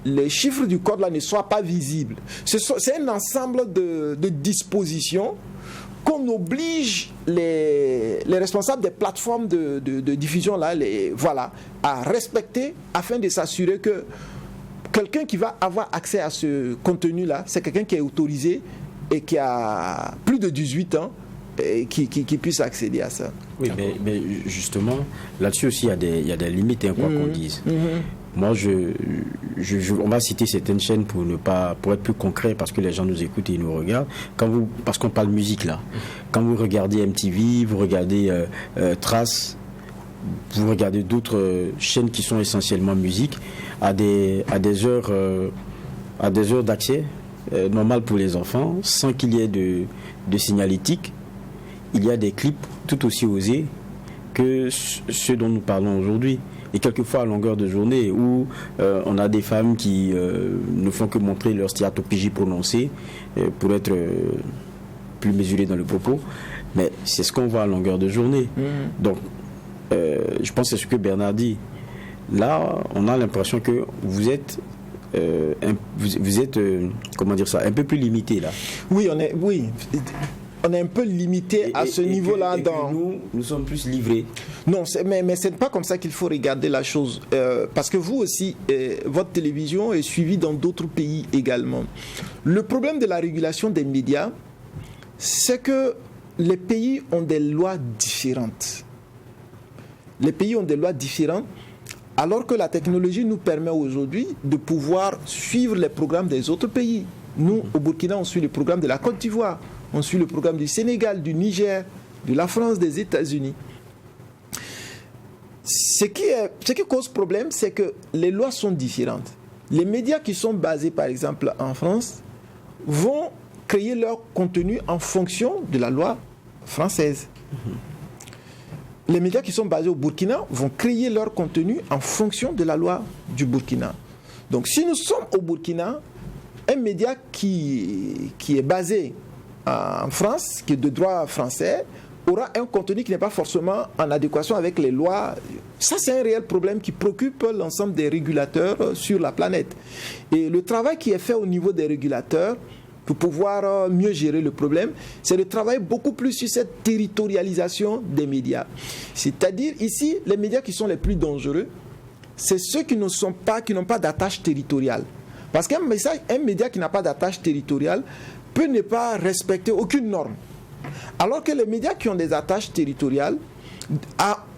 les chiffres du code là ne soient pas visibles. C'est un ensemble de dispositions qu'on oblige les responsables des plateformes de diffusion là, à respecter afin de s'assurer que quelqu'un qui va avoir accès à ce contenu là, c'est quelqu'un qui est autorisé et qui a plus de 18 ans et qui puisse accéder à ça. Oui, mais justement, là-dessus aussi, il y a des limites, quoi qu'on dise. Moi, on va citer certaines chaînes pour être plus concret, parce que les gens nous écoutent et ils nous regardent. Parce qu'on parle musique là. Quand vous regardez MTV, vous regardez Trace, vous regardez d'autres chaînes qui sont essentiellement musique, à des heures d'accès normal pour les enfants, sans qu'il y ait de signalétique. Il y a des clips tout aussi osés que ceux dont nous parlons aujourd'hui. Et quelquefois à longueur de journée où on a des femmes qui ne font que montrer leur stéatopégie prononcée pour être plus mesurées dans le propos. Mais c'est ce qu'on voit à longueur de journée. Donc, je pense que c'est ce que Bernard dit. Là, on a l'impression que vous êtes comment dire ça, un peu plus limité là. Oui, on est un peu limité à ce niveau-là. Nous sommes plus livrés. Non, mais ce n'est pas comme ça qu'il faut regarder la chose. Parce que vous aussi, votre télévision est suivie dans d'autres pays également. Le problème de la régulation des médias, c'est que les pays ont des lois différentes. Les pays ont des lois différentes, alors que la technologie nous permet aujourd'hui de pouvoir suivre les programmes des autres pays. Nous, au Burkina, on suit le programme de la Côte d'Ivoire. On suit le programme du Sénégal, du Niger, de la France, des États-Unis. Ce qui cause problème, c'est que les lois sont différentes. Les médias qui sont basés, par exemple, en France, vont créer leur contenu en fonction de la loi française. Les médias qui sont basés au Burkina vont créer leur contenu en fonction de la loi du Burkina. Donc, si nous sommes au Burkina, un média qui est basé en France, qui est de droit français, aura un contenu qui n'est pas forcément en adéquation avec les lois. Ça, c'est un réel problème qui préoccupe l'ensemble des régulateurs sur la planète. Et le travail qui est fait au niveau des régulateurs pour pouvoir mieux gérer le problème, c'est de travailler beaucoup plus sur cette territorialisation des médias. C'est-à-dire, ici, les médias qui sont les plus dangereux, c'est ceux qui n'ont pas d'attache territoriale. Parce qu'un média qui n'a pas d'attache territoriale peut ne pas respecter aucune norme. Alors que les médias qui ont des attaches territoriales,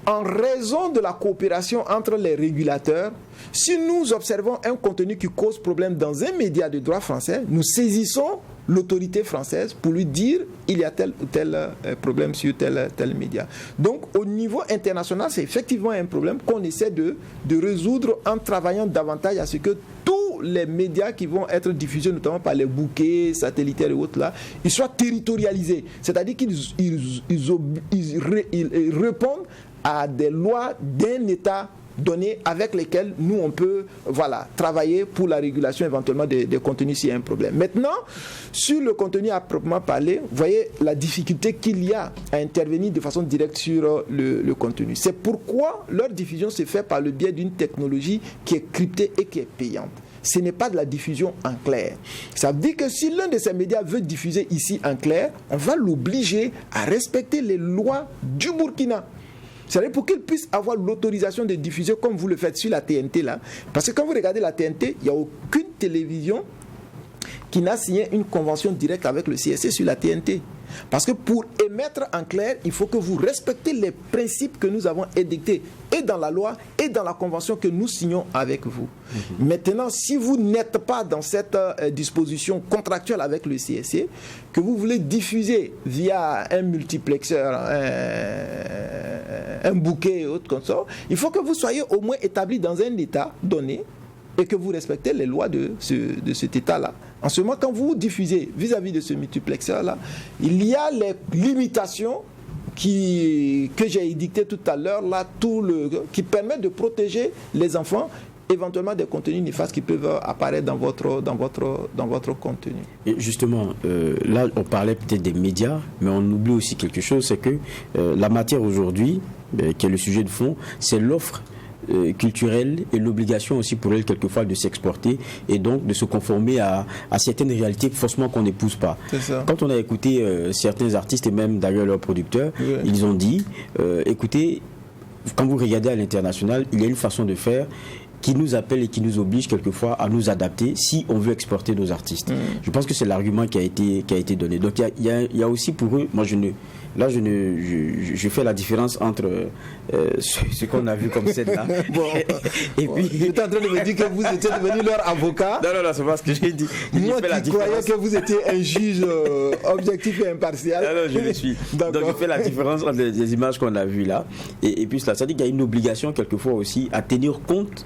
en raison de la coopération entre les régulateurs, si nous observons un contenu qui cause problème dans un média de droit français, nous saisissons l'autorité française pour lui dire il y a tel ou tel problème sur tel média. Donc au niveau international, c'est effectivement un problème qu'on essaie de résoudre en travaillant davantage à ce que tous les médias qui vont être diffusés, notamment par les bouquets satellitaires et autres là, ils soient territorialisés. C'est-à-dire qu'ils répondent à des lois d'un État donné avec lesquels nous on peut travailler pour la régulation éventuellement des contenus s'il y a un problème. Maintenant, sur le contenu à proprement parler, vous voyez la difficulté qu'il y a à intervenir de façon directe sur le contenu. C'est pourquoi leur diffusion se fait par le biais d'une technologie qui est cryptée et qui est payante. Ce n'est pas de la diffusion en clair. Ça veut dire que si l'un de ces médias veut diffuser ici en clair, on va l'obliger à respecter les lois du Burkina. C'est-à-dire pour qu'il puisse avoir l'autorisation de diffuser comme vous le faites sur la TNT là. Parce que quand vous regardez la TNT, il n'y a aucune télévision qui n'a signé une convention directe avec le CSC sur la TNT. Parce que pour émettre en clair, il faut que vous respectez les principes que nous avons édictés, et dans la loi, et dans la convention que nous signons avec vous. Maintenant, si vous n'êtes pas dans cette disposition contractuelle avec le CSC, que vous voulez diffuser via un multiplexeur, un bouquet et autres comme ça, il faut que vous soyez au moins établi dans un état donné et que vous respectez les lois de cet état-là. En ce moment, quand vous diffusez vis-à-vis de ce multiplexeur-là, il y a les limitations que j'ai édictées tout à l'heure, là, qui permettent de protéger les enfants éventuellement des contenus néfastes qui peuvent apparaître dans votre contenu. Et justement, là, on parlait peut-être des médias, mais on oublie aussi quelque chose, c'est que la matière aujourd'hui, qui est le sujet de fond, c'est l'offre culturelle et l'obligation aussi pour elle quelquefois de s'exporter et donc de se conformer à certaines réalités forcément qu'on n'épouse pas. Quand on a écouté certains artistes et même d'ailleurs leurs producteurs, ils ont dit écoutez, quand vous regardez à l'international, il y a une façon de faire qui nous appelle et qui nous oblige quelquefois à nous adapter si on veut exporter nos artistes. Je pense que c'est l'argument qui a été donné. Donc il y a aussi pour eux, moi je fais la différence entre ce qu'on a vu comme scène-là. Et puis, vous êtes en train de me dire que vous étiez devenu leur avocat. Non, c'est pas ce que j'ai dit. Moi qui croyais que vous étiez un juge objectif et impartial. Non, je le suis. Donc je fais la différence entre les images qu'on a vues là. Et puis cela, ça dit qu'il y a une obligation quelquefois aussi à tenir compte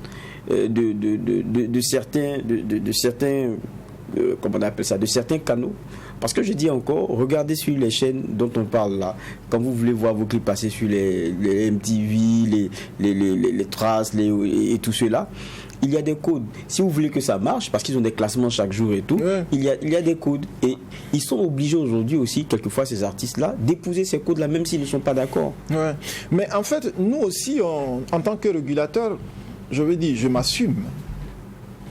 de certains comment on appelle ça, de certains canaux. Parce que je dis encore, regardez sur les chaînes dont on parle là, quand vous voulez voir vos clips passer sur les MTV, les Traces et tout cela, il y a des codes. Si vous voulez que ça marche, parce qu'ils ont des classements chaque jour et tout, il y a des codes. Et ils sont obligés aujourd'hui aussi, quelquefois ces artistes-là, d'épouser ces codes-là, même s'ils ne sont pas d'accord. Mais en fait, nous aussi, en tant que régulateurs, je veux dire, je m'assume.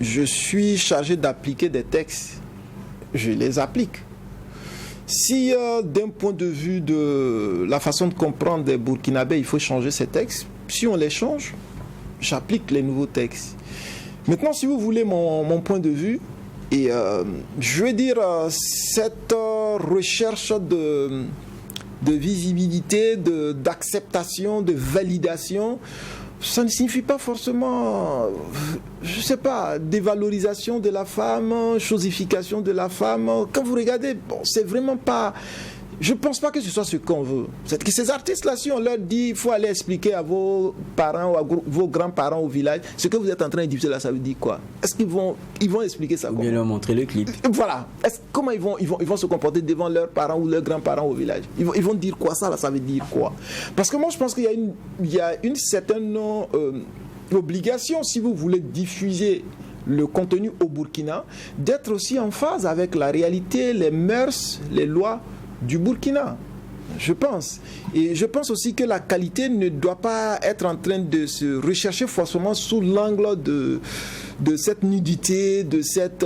Je suis chargé d'appliquer des textes. Je les applique. Si d'un point de vue de la façon de comprendre des Burkinabés, il faut changer ces textes, si on les change, j'applique les nouveaux textes. Maintenant, si vous voulez mon point de vue, et je veux dire, cette recherche de visibilité, d'acceptation, de validation, ça ne signifie pas forcément, je ne sais pas, dévalorisation de la femme, chosification de la femme. Quand vous regardez, c'est vraiment pas... Je ne pense pas que ce soit ce qu'on veut. C'est que ces artistes-là, si on leur dit il faut aller expliquer à vos parents ou à vos grands-parents au village ce que vous êtes en train de diffuser là, ça veut dire quoi? Est-ce qu'ils vont expliquer ça? Ou bien leur montrer le clip. Voilà. Comment ils vont se comporter devant leurs parents ou leurs grands-parents au village? Ils vont dire quoi ça là? Ça veut dire quoi? Parce que moi je pense qu'il y a une certaine obligation, si vous voulez diffuser le contenu au Burkina, d'être aussi en phase avec la réalité, les mœurs, les lois du Burkina, je pense. Et je pense aussi que la qualité ne doit pas être en train de se rechercher forcément sous l'angle de cette nudité, de cette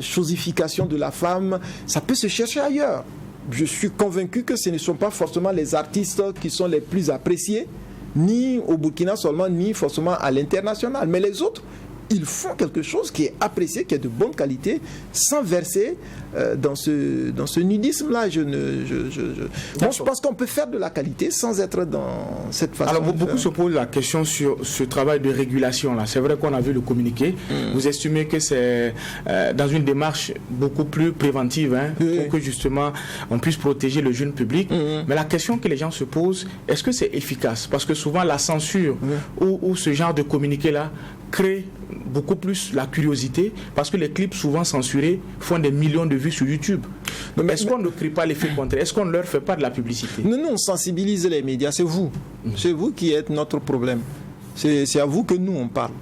chosification de la femme. Ça peut se chercher ailleurs. Je suis convaincu que ce ne sont pas forcément les artistes qui sont les plus appréciés, ni au Burkina seulement, ni forcément à l'international. Mais les autres, ils font quelque chose qui est apprécié, qui est de bonne qualité, sans verser dans ce nudisme-là. Moi, je pense qu'on peut faire de la qualité sans être dans cette façon. Alors, beaucoup se posent la question sur ce travail de régulation-là. C'est vrai qu'on a vu le communiqué. Vous estimez que c'est dans une démarche beaucoup plus préventive, pour que justement on puisse protéger le jeune public. Mais la question que les gens se posent, est-ce que c'est efficace? Parce que souvent, la censure ou ce genre de communiqué-là crée beaucoup plus la curiosité, parce que les clips souvent censurés font des millions de vues sur YouTube. Est-ce qu'on ne crée pas l'effet contraire? Est-ce qu'on ne leur fait pas de la publicité? Nous, on sensibilise les médias, c'est vous. C'est vous qui êtes notre problème. C'est à vous que nous, on parle.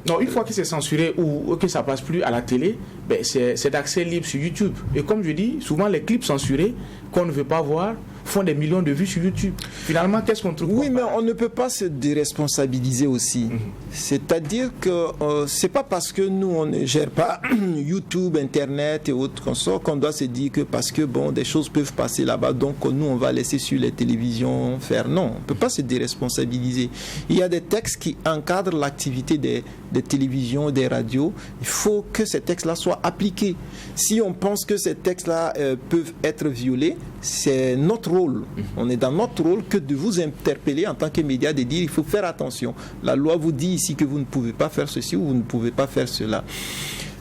Non, une fois que c'est censuré ou que ça passe plus à la télé, c'est d'accès libre sur YouTube. Et comme je dis, souvent les clips censurés qu'on ne veut pas voir font des millions de vues sur YouTube. Finalement, qu'est-ce qu'on trouve? Oui, mais on ne peut pas se déresponsabiliser aussi. C'est-à-dire que c'est pas parce que nous, on ne gère pas YouTube, Internet et autres consorts qu'on doit se dire que parce que, bon, des choses peuvent passer là-bas, donc nous, on va laisser sur les télévisions faire. Non, on ne peut pas se déresponsabiliser. Il y a des textes qui encadrent l'activité des télévisions, des radios. Il faut que ces textes-là soient appliqués. Si on pense que ces textes-là peuvent être violés, c'est notre rôle. On est dans notre rôle que de vous interpeller en tant que média, de dire il faut faire attention. La loi vous dit ici que vous ne pouvez pas faire ceci ou vous ne pouvez pas faire cela.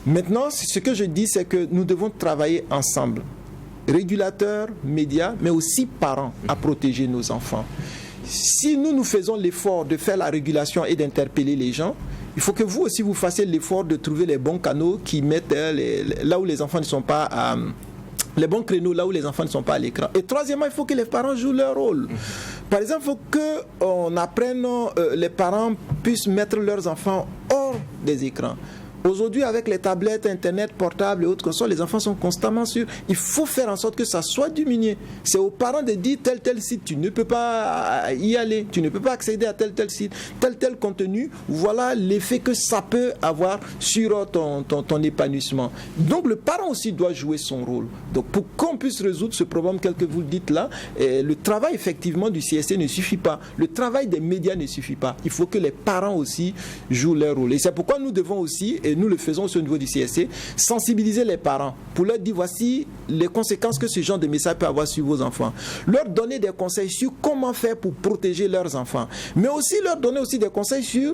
Maintenant, ce que je dis, c'est que nous devons travailler ensemble. Régulateurs, médias, mais aussi parents, à protéger nos enfants. Si nous faisons l'effort de faire la régulation et d'interpeller les gens, il faut que vous aussi vous fassiez l'effort de trouver les bons canaux qui mettent là où les enfants ne sont pas les bons créneaux là où les enfants ne sont pas à l'écran. Et troisièmement, il faut que les parents jouent leur rôle. Par exemple, il faut qu'on apprenne, les parents puissent mettre leurs enfants hors des écrans. Aujourd'hui, avec les tablettes, Internet, portables et autres consoles, les enfants sont constamment sur. Il faut faire en sorte que ça soit diminué. C'est aux parents de dire tel site, tu ne peux pas y aller, tu ne peux pas accéder à tel site, tel contenu. Voilà l'effet que ça peut avoir sur ton épanouissement. Donc le parent aussi doit jouer son rôle. Donc pour qu'on puisse résoudre ce problème tel que vous le dites là, le travail effectivement du CSC ne suffit pas. Le travail des médias ne suffit pas. Il faut que les parents aussi jouent leur rôle. Et c'est pourquoi nous devons aussi, et nous le faisons aussi au niveau du CSC, sensibiliser les parents pour leur dire voici les conséquences que ce genre de message peut avoir sur vos enfants. Leur donner des conseils sur comment faire pour protéger leurs enfants. Mais aussi leur donner aussi des conseils sur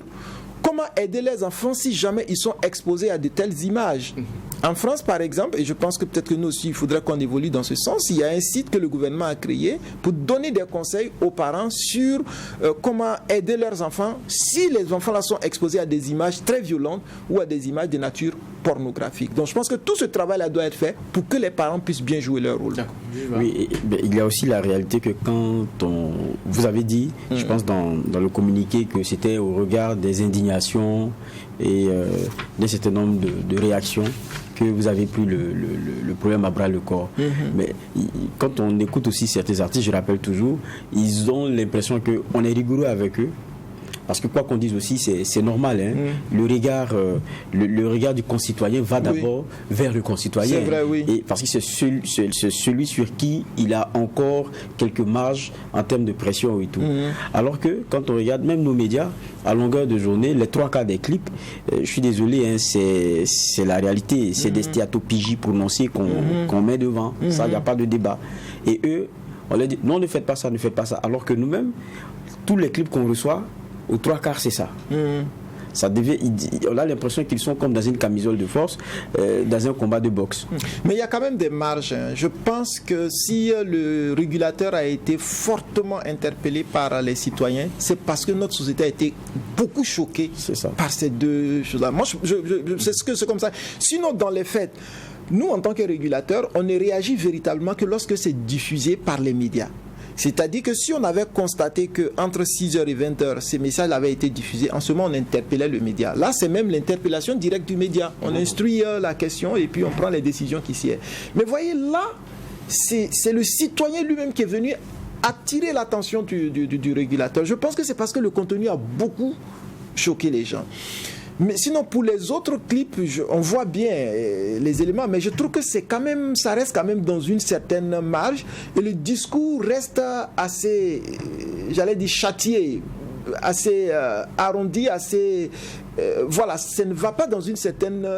comment aider les enfants si jamais ils sont exposés à de telles images. En France, par exemple, et je pense que peut-être que nous aussi, il faudrait qu'on évolue dans ce sens, il y a un site que le gouvernement a créé pour donner des conseils aux parents sur comment aider leurs enfants si les enfants-là sont exposés à des images très violentes ou à des images de nature pornographique. Donc je pense que tout ce travail-là doit être fait pour que les parents puissent bien jouer leur rôle. Oui, il y a aussi la réalité que quand vous avez dit, je pense dans le communiqué, que c'était au regard des indignations et d'un certain nombre de réactions que vous avez pris le problème à bras le corps. Mais quand on écoute aussi certains artistes, je rappelle toujours, ils ont l'impression qu'on est rigoureux avec eux. Parce que quoi qu'on dise aussi, c'est normal. Hein. Le regard du concitoyen va d'abord vers le concitoyen. C'est vrai, oui. Et parce que c'est celui sur qui il a encore quelques marges en termes de pression et tout. Alors que quand on regarde même nos médias, à longueur de journée, les 3 quarts des clips, je suis désolé, hein, c'est la réalité. C'est des stéatopigies prononcées qu'on met devant. Ça, il n'y a pas de débat. Et eux, on leur dit, non, ne faites pas ça, ne faites pas ça. Alors que nous-mêmes, tous les clips qu'on reçoit, aux 3 quarts, c'est ça. On a l'impression qu'ils sont comme dans une camisole de force, dans un combat de boxe. Mais il y a quand même des marges. Je pense que si le régulateur a été fortement interpellé par les citoyens, c'est parce que notre société a été beaucoup choquée par ces deux choses-là. Moi, c'est comme ça. Sinon, dans les faits, nous, en tant que régulateurs, on ne réagit véritablement que lorsque c'est diffusé par les médias. C'est-à-dire que si on avait constaté qu'entre 6h et 20h, ces messages avaient été diffusés, en ce moment, on interpellait le média. Là, c'est même l'interpellation directe du média. On instruit la question et puis on prend les décisions qui s'y est. Mais voyez, là, c'est le citoyen lui-même qui est venu attirer l'attention du régulateur. Je pense que c'est parce que le contenu a beaucoup choqué les gens. Mais sinon, pour les autres clips, on voit bien les éléments, mais je trouve que ça reste quand même dans une certaine marge et le discours reste assez, j'allais dire, châtié, assez arrondi, assez... voilà, ça ne va pas dans une certaine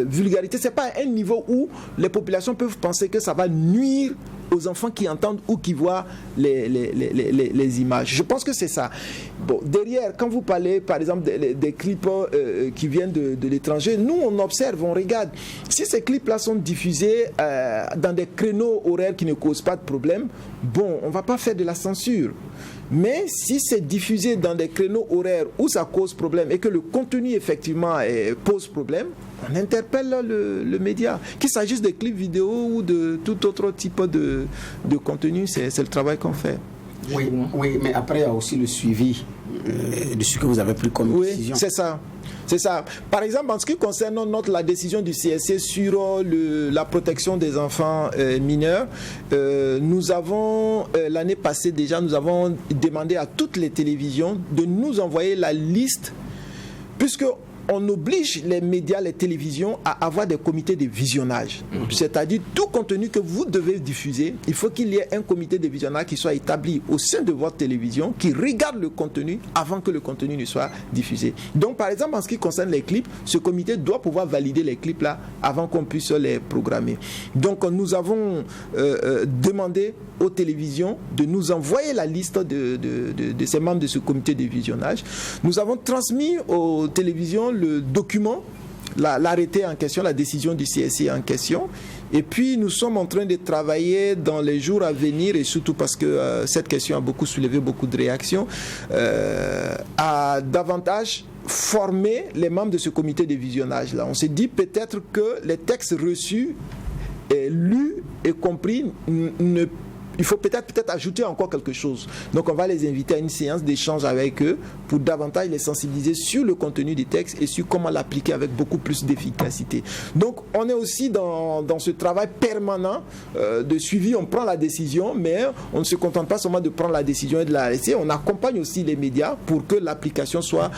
vulgarité. C'est pas un niveau où les populations peuvent penser que ça va nuire aux enfants qui entendent ou qui voient les images. Je pense que c'est ça. Bon, derrière, quand vous parlez, par exemple, des clips qui viennent de l'étranger, nous, on observe, on regarde. Si ces clips-là sont diffusés dans des créneaux horaires qui ne causent pas de problème, bon, on ne va pas faire de la censure. Mais si c'est diffusé dans des créneaux horaires où ça cause problème et que le contenu effectivement pose problème, on interpelle le média. Qu'il s'agisse de clips vidéo ou de tout autre type de contenu, c'est le travail qu'on fait. Oui, mais après il y a aussi le suivi de ce que vous avez pris comme décision. Oui, c'est ça. C'est ça. Par exemple, en ce qui concerne la décision du CSC sur la protection des enfants mineurs, nous avons, l'année passée déjà, nous avons demandé à toutes les télévisions de nous envoyer la liste, puisque on oblige les médias, les télévisions à avoir des comités de visionnage. C'est-à-dire tout contenu que vous devez diffuser, il faut qu'il y ait un comité de visionnage qui soit établi au sein de votre télévision, qui regarde le contenu avant que le contenu ne soit diffusé. Donc par exemple, en ce qui concerne les clips, ce comité doit pouvoir valider les clips là avant qu'on puisse les programmer. Donc nous avons demandé aux télévisions de nous envoyer la liste de ces membres de ce comité de visionnage. Nous avons transmis aux télévisions le document, l'arrêté en question, la décision du CSC en question. Et puis nous sommes en train de travailler dans les jours à venir, et surtout parce que cette question a beaucoup soulevé beaucoup de réactions, à davantage former les membres de ce comité de visionnage là. On s'est dit peut-être que les textes reçus, lus et compris il faut peut-être ajouter encore quelque chose. Donc on va les inviter à une séance d'échange avec eux pour davantage les sensibiliser sur le contenu du texte et sur comment l'appliquer avec beaucoup plus d'efficacité. Donc on est aussi dans ce travail permanent de suivi. On prend la décision, mais on ne se contente pas seulement de prendre la décision et de la laisser. On accompagne aussi les médias pour que l'application soit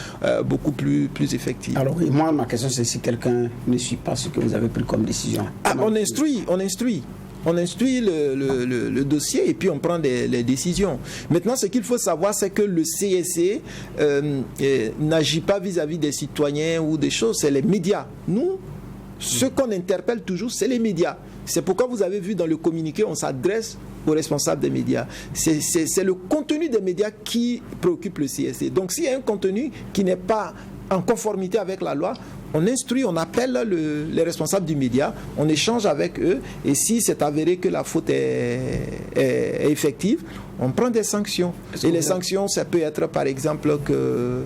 beaucoup plus effective. Alors moi, ma question c'est si quelqu'un ne suit pas ce que vous avez pris comme décision. On instruit. On instruit le dossier et puis on prend les décisions. Maintenant, ce qu'il faut savoir, c'est que le CSC n'agit pas vis-à-vis des citoyens ou des choses, c'est les médias. Nous, ce qu'on interpelle toujours, c'est les médias. C'est pourquoi vous avez vu dans le communiqué, on s'adresse aux responsables des médias. C'est le contenu des médias qui préoccupe le CSC. Donc, s'il y a un contenu qui n'est pas en conformité avec la loi, on instruit, on appelle les responsables du média, on échange avec eux, et si c'est avéré que la faute est effective, on prend des sanctions. Et les sanctions, ça peut être par exemple que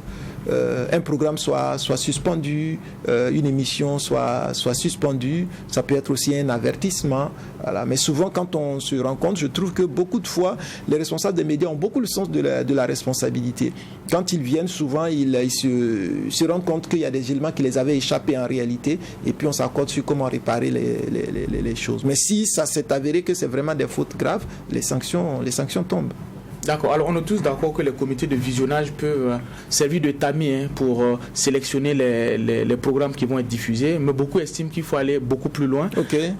un programme soit suspendu, une émission soit suspendue, ça peut être aussi un avertissement. Voilà. Mais souvent, quand on se rend compte, je trouve que beaucoup de fois, les responsables des médias ont beaucoup le sens de la responsabilité. Quand ils viennent, souvent, ils se rendent compte qu'il y a des éléments qui les avaient échappé en réalité, et puis on s'accorde sur comment réparer les choses. Mais si ça s'est avéré que c'est vraiment des fautes graves, les sanctions tombent. D'accord. Alors, on est tous d'accord que les comités de visionnage peuvent servir de tamis pour sélectionner les programmes qui vont être diffusés, mais beaucoup estiment qu'il faut aller beaucoup plus loin,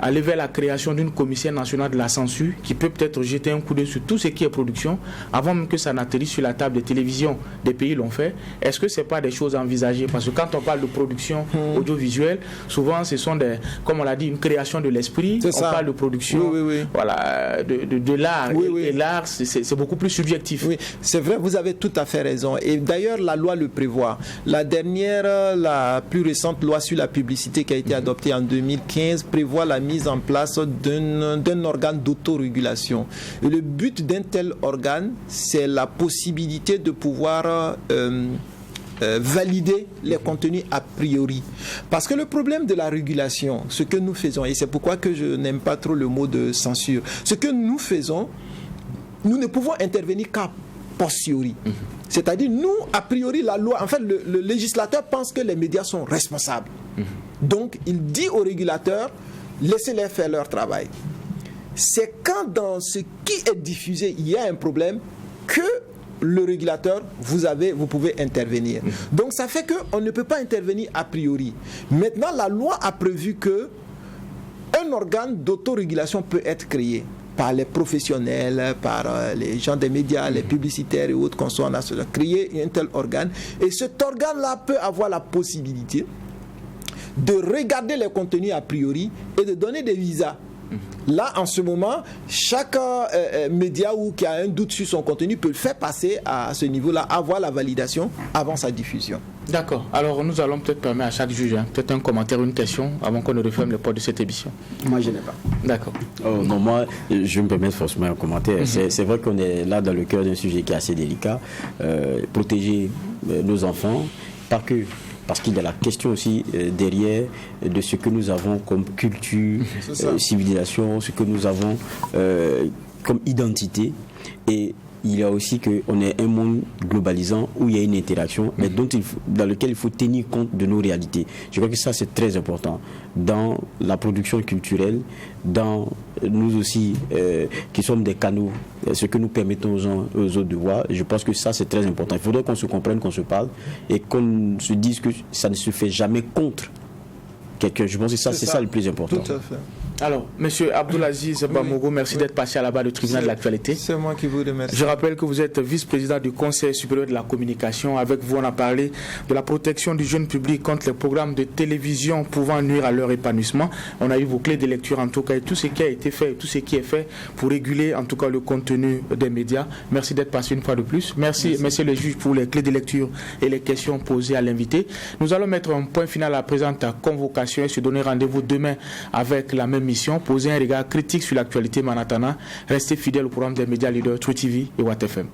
aller vers la création d'une commission nationale de la censure qui peut peut-être jeter un coup d'œil sur tout ce qui est production, avant même que ça n'atterrisse sur la table des télévisions des pays l'ont fait. Est-ce que ce n'est pas des choses envisagées? Parce que quand on parle de production audiovisuelle, souvent ce sont comme on l'a dit, une création de l'esprit. On parle de production voilà, de l'art. Et l'art, c'est beaucoup plus subjectif. Oui, c'est vrai, vous avez tout à fait raison. Et d'ailleurs, la loi le prévoit. La plus récente loi sur la publicité qui a été adoptée en 2015 prévoit la mise en place d'un organe d'autorégulation. Et le but d'un tel organe, c'est la possibilité de pouvoir valider les contenus a priori. Parce que le problème de la régulation, ce que nous faisons, et c'est pourquoi que je n'aime pas trop le mot de censure, ce que nous faisons, nous ne pouvons intervenir qu'à posteriori. C'est-à-dire, nous, a priori, la loi, en fait, le législateur pense que les médias sont responsables. Donc, il dit aux régulateurs, laissez-les faire leur travail. C'est quand dans ce qui est diffusé, il y a un problème, que le régulateur, vous pouvez intervenir. Donc, ça fait qu'on ne peut pas intervenir a priori. Maintenant, la loi a prévu que un organe d'autorégulation peut être créé par les professionnels, par les gens des médias, les publicitaires et autres qu'on soit en association, créer un tel organe. Et cet organe-là peut avoir la possibilité de regarder les contenus a priori et de donner des visas. Là, en ce moment, chaque média qui a un doute sur son contenu peut le faire passer à ce niveau-là, avoir la validation avant sa diffusion. D'accord. Alors, nous allons peut-être permettre à chaque juge, peut-être un commentaire, une question, avant qu'on ne referme le porte de cette émission. Moi, je n'ai pas. D'accord. Non, moi, je me permets forcément un commentaire. C'est vrai qu'on est là dans le cœur d'un sujet qui est assez délicat. Protéger nos enfants, pas que... Parce qu'il y a la question aussi derrière de ce que nous avons comme culture, civilisation, ce que nous avons comme identité. Et il y a aussi qu'on est un monde globalisant où il y a une interaction, mais dans lequel il faut tenir compte de nos réalités. Je crois que ça, c'est très important. Dans la production culturelle, dans nous aussi, qui sommes des canaux, ce que nous permettons aux autres de voir, je pense que ça, c'est très important. Il faudrait qu'on se comprenne, qu'on se parle et qu'on se dise que ça ne se fait jamais contre quelqu'un. Je pense que ça, c'est ça le plus important. Tout à fait. Alors, Monsieur Abdoulaziz Bamogo, merci d'être passé à la barre du tribunal de l'actualité. C'est moi qui vous remercie. Je rappelle que vous êtes vice-président du Conseil supérieur de la communication. Avec vous, on a parlé de la protection du jeune public contre les programmes de télévision pouvant nuire à leur épanouissement. On a eu vos clés de lecture en tout cas et tout ce qui a été fait, tout ce qui est fait pour réguler en tout cas le contenu des médias. Merci d'être passé une fois de plus. Merci, Monsieur le juge, pour les clés de lecture et les questions posées à l'invité. Nous allons mettre un point final à la présente convocation et se donner rendez-vous demain avec la même mission, poser un regard critique sur l'actualité manhattanais. Restez fidèles au programme des médias leaders True TV et Watt FM.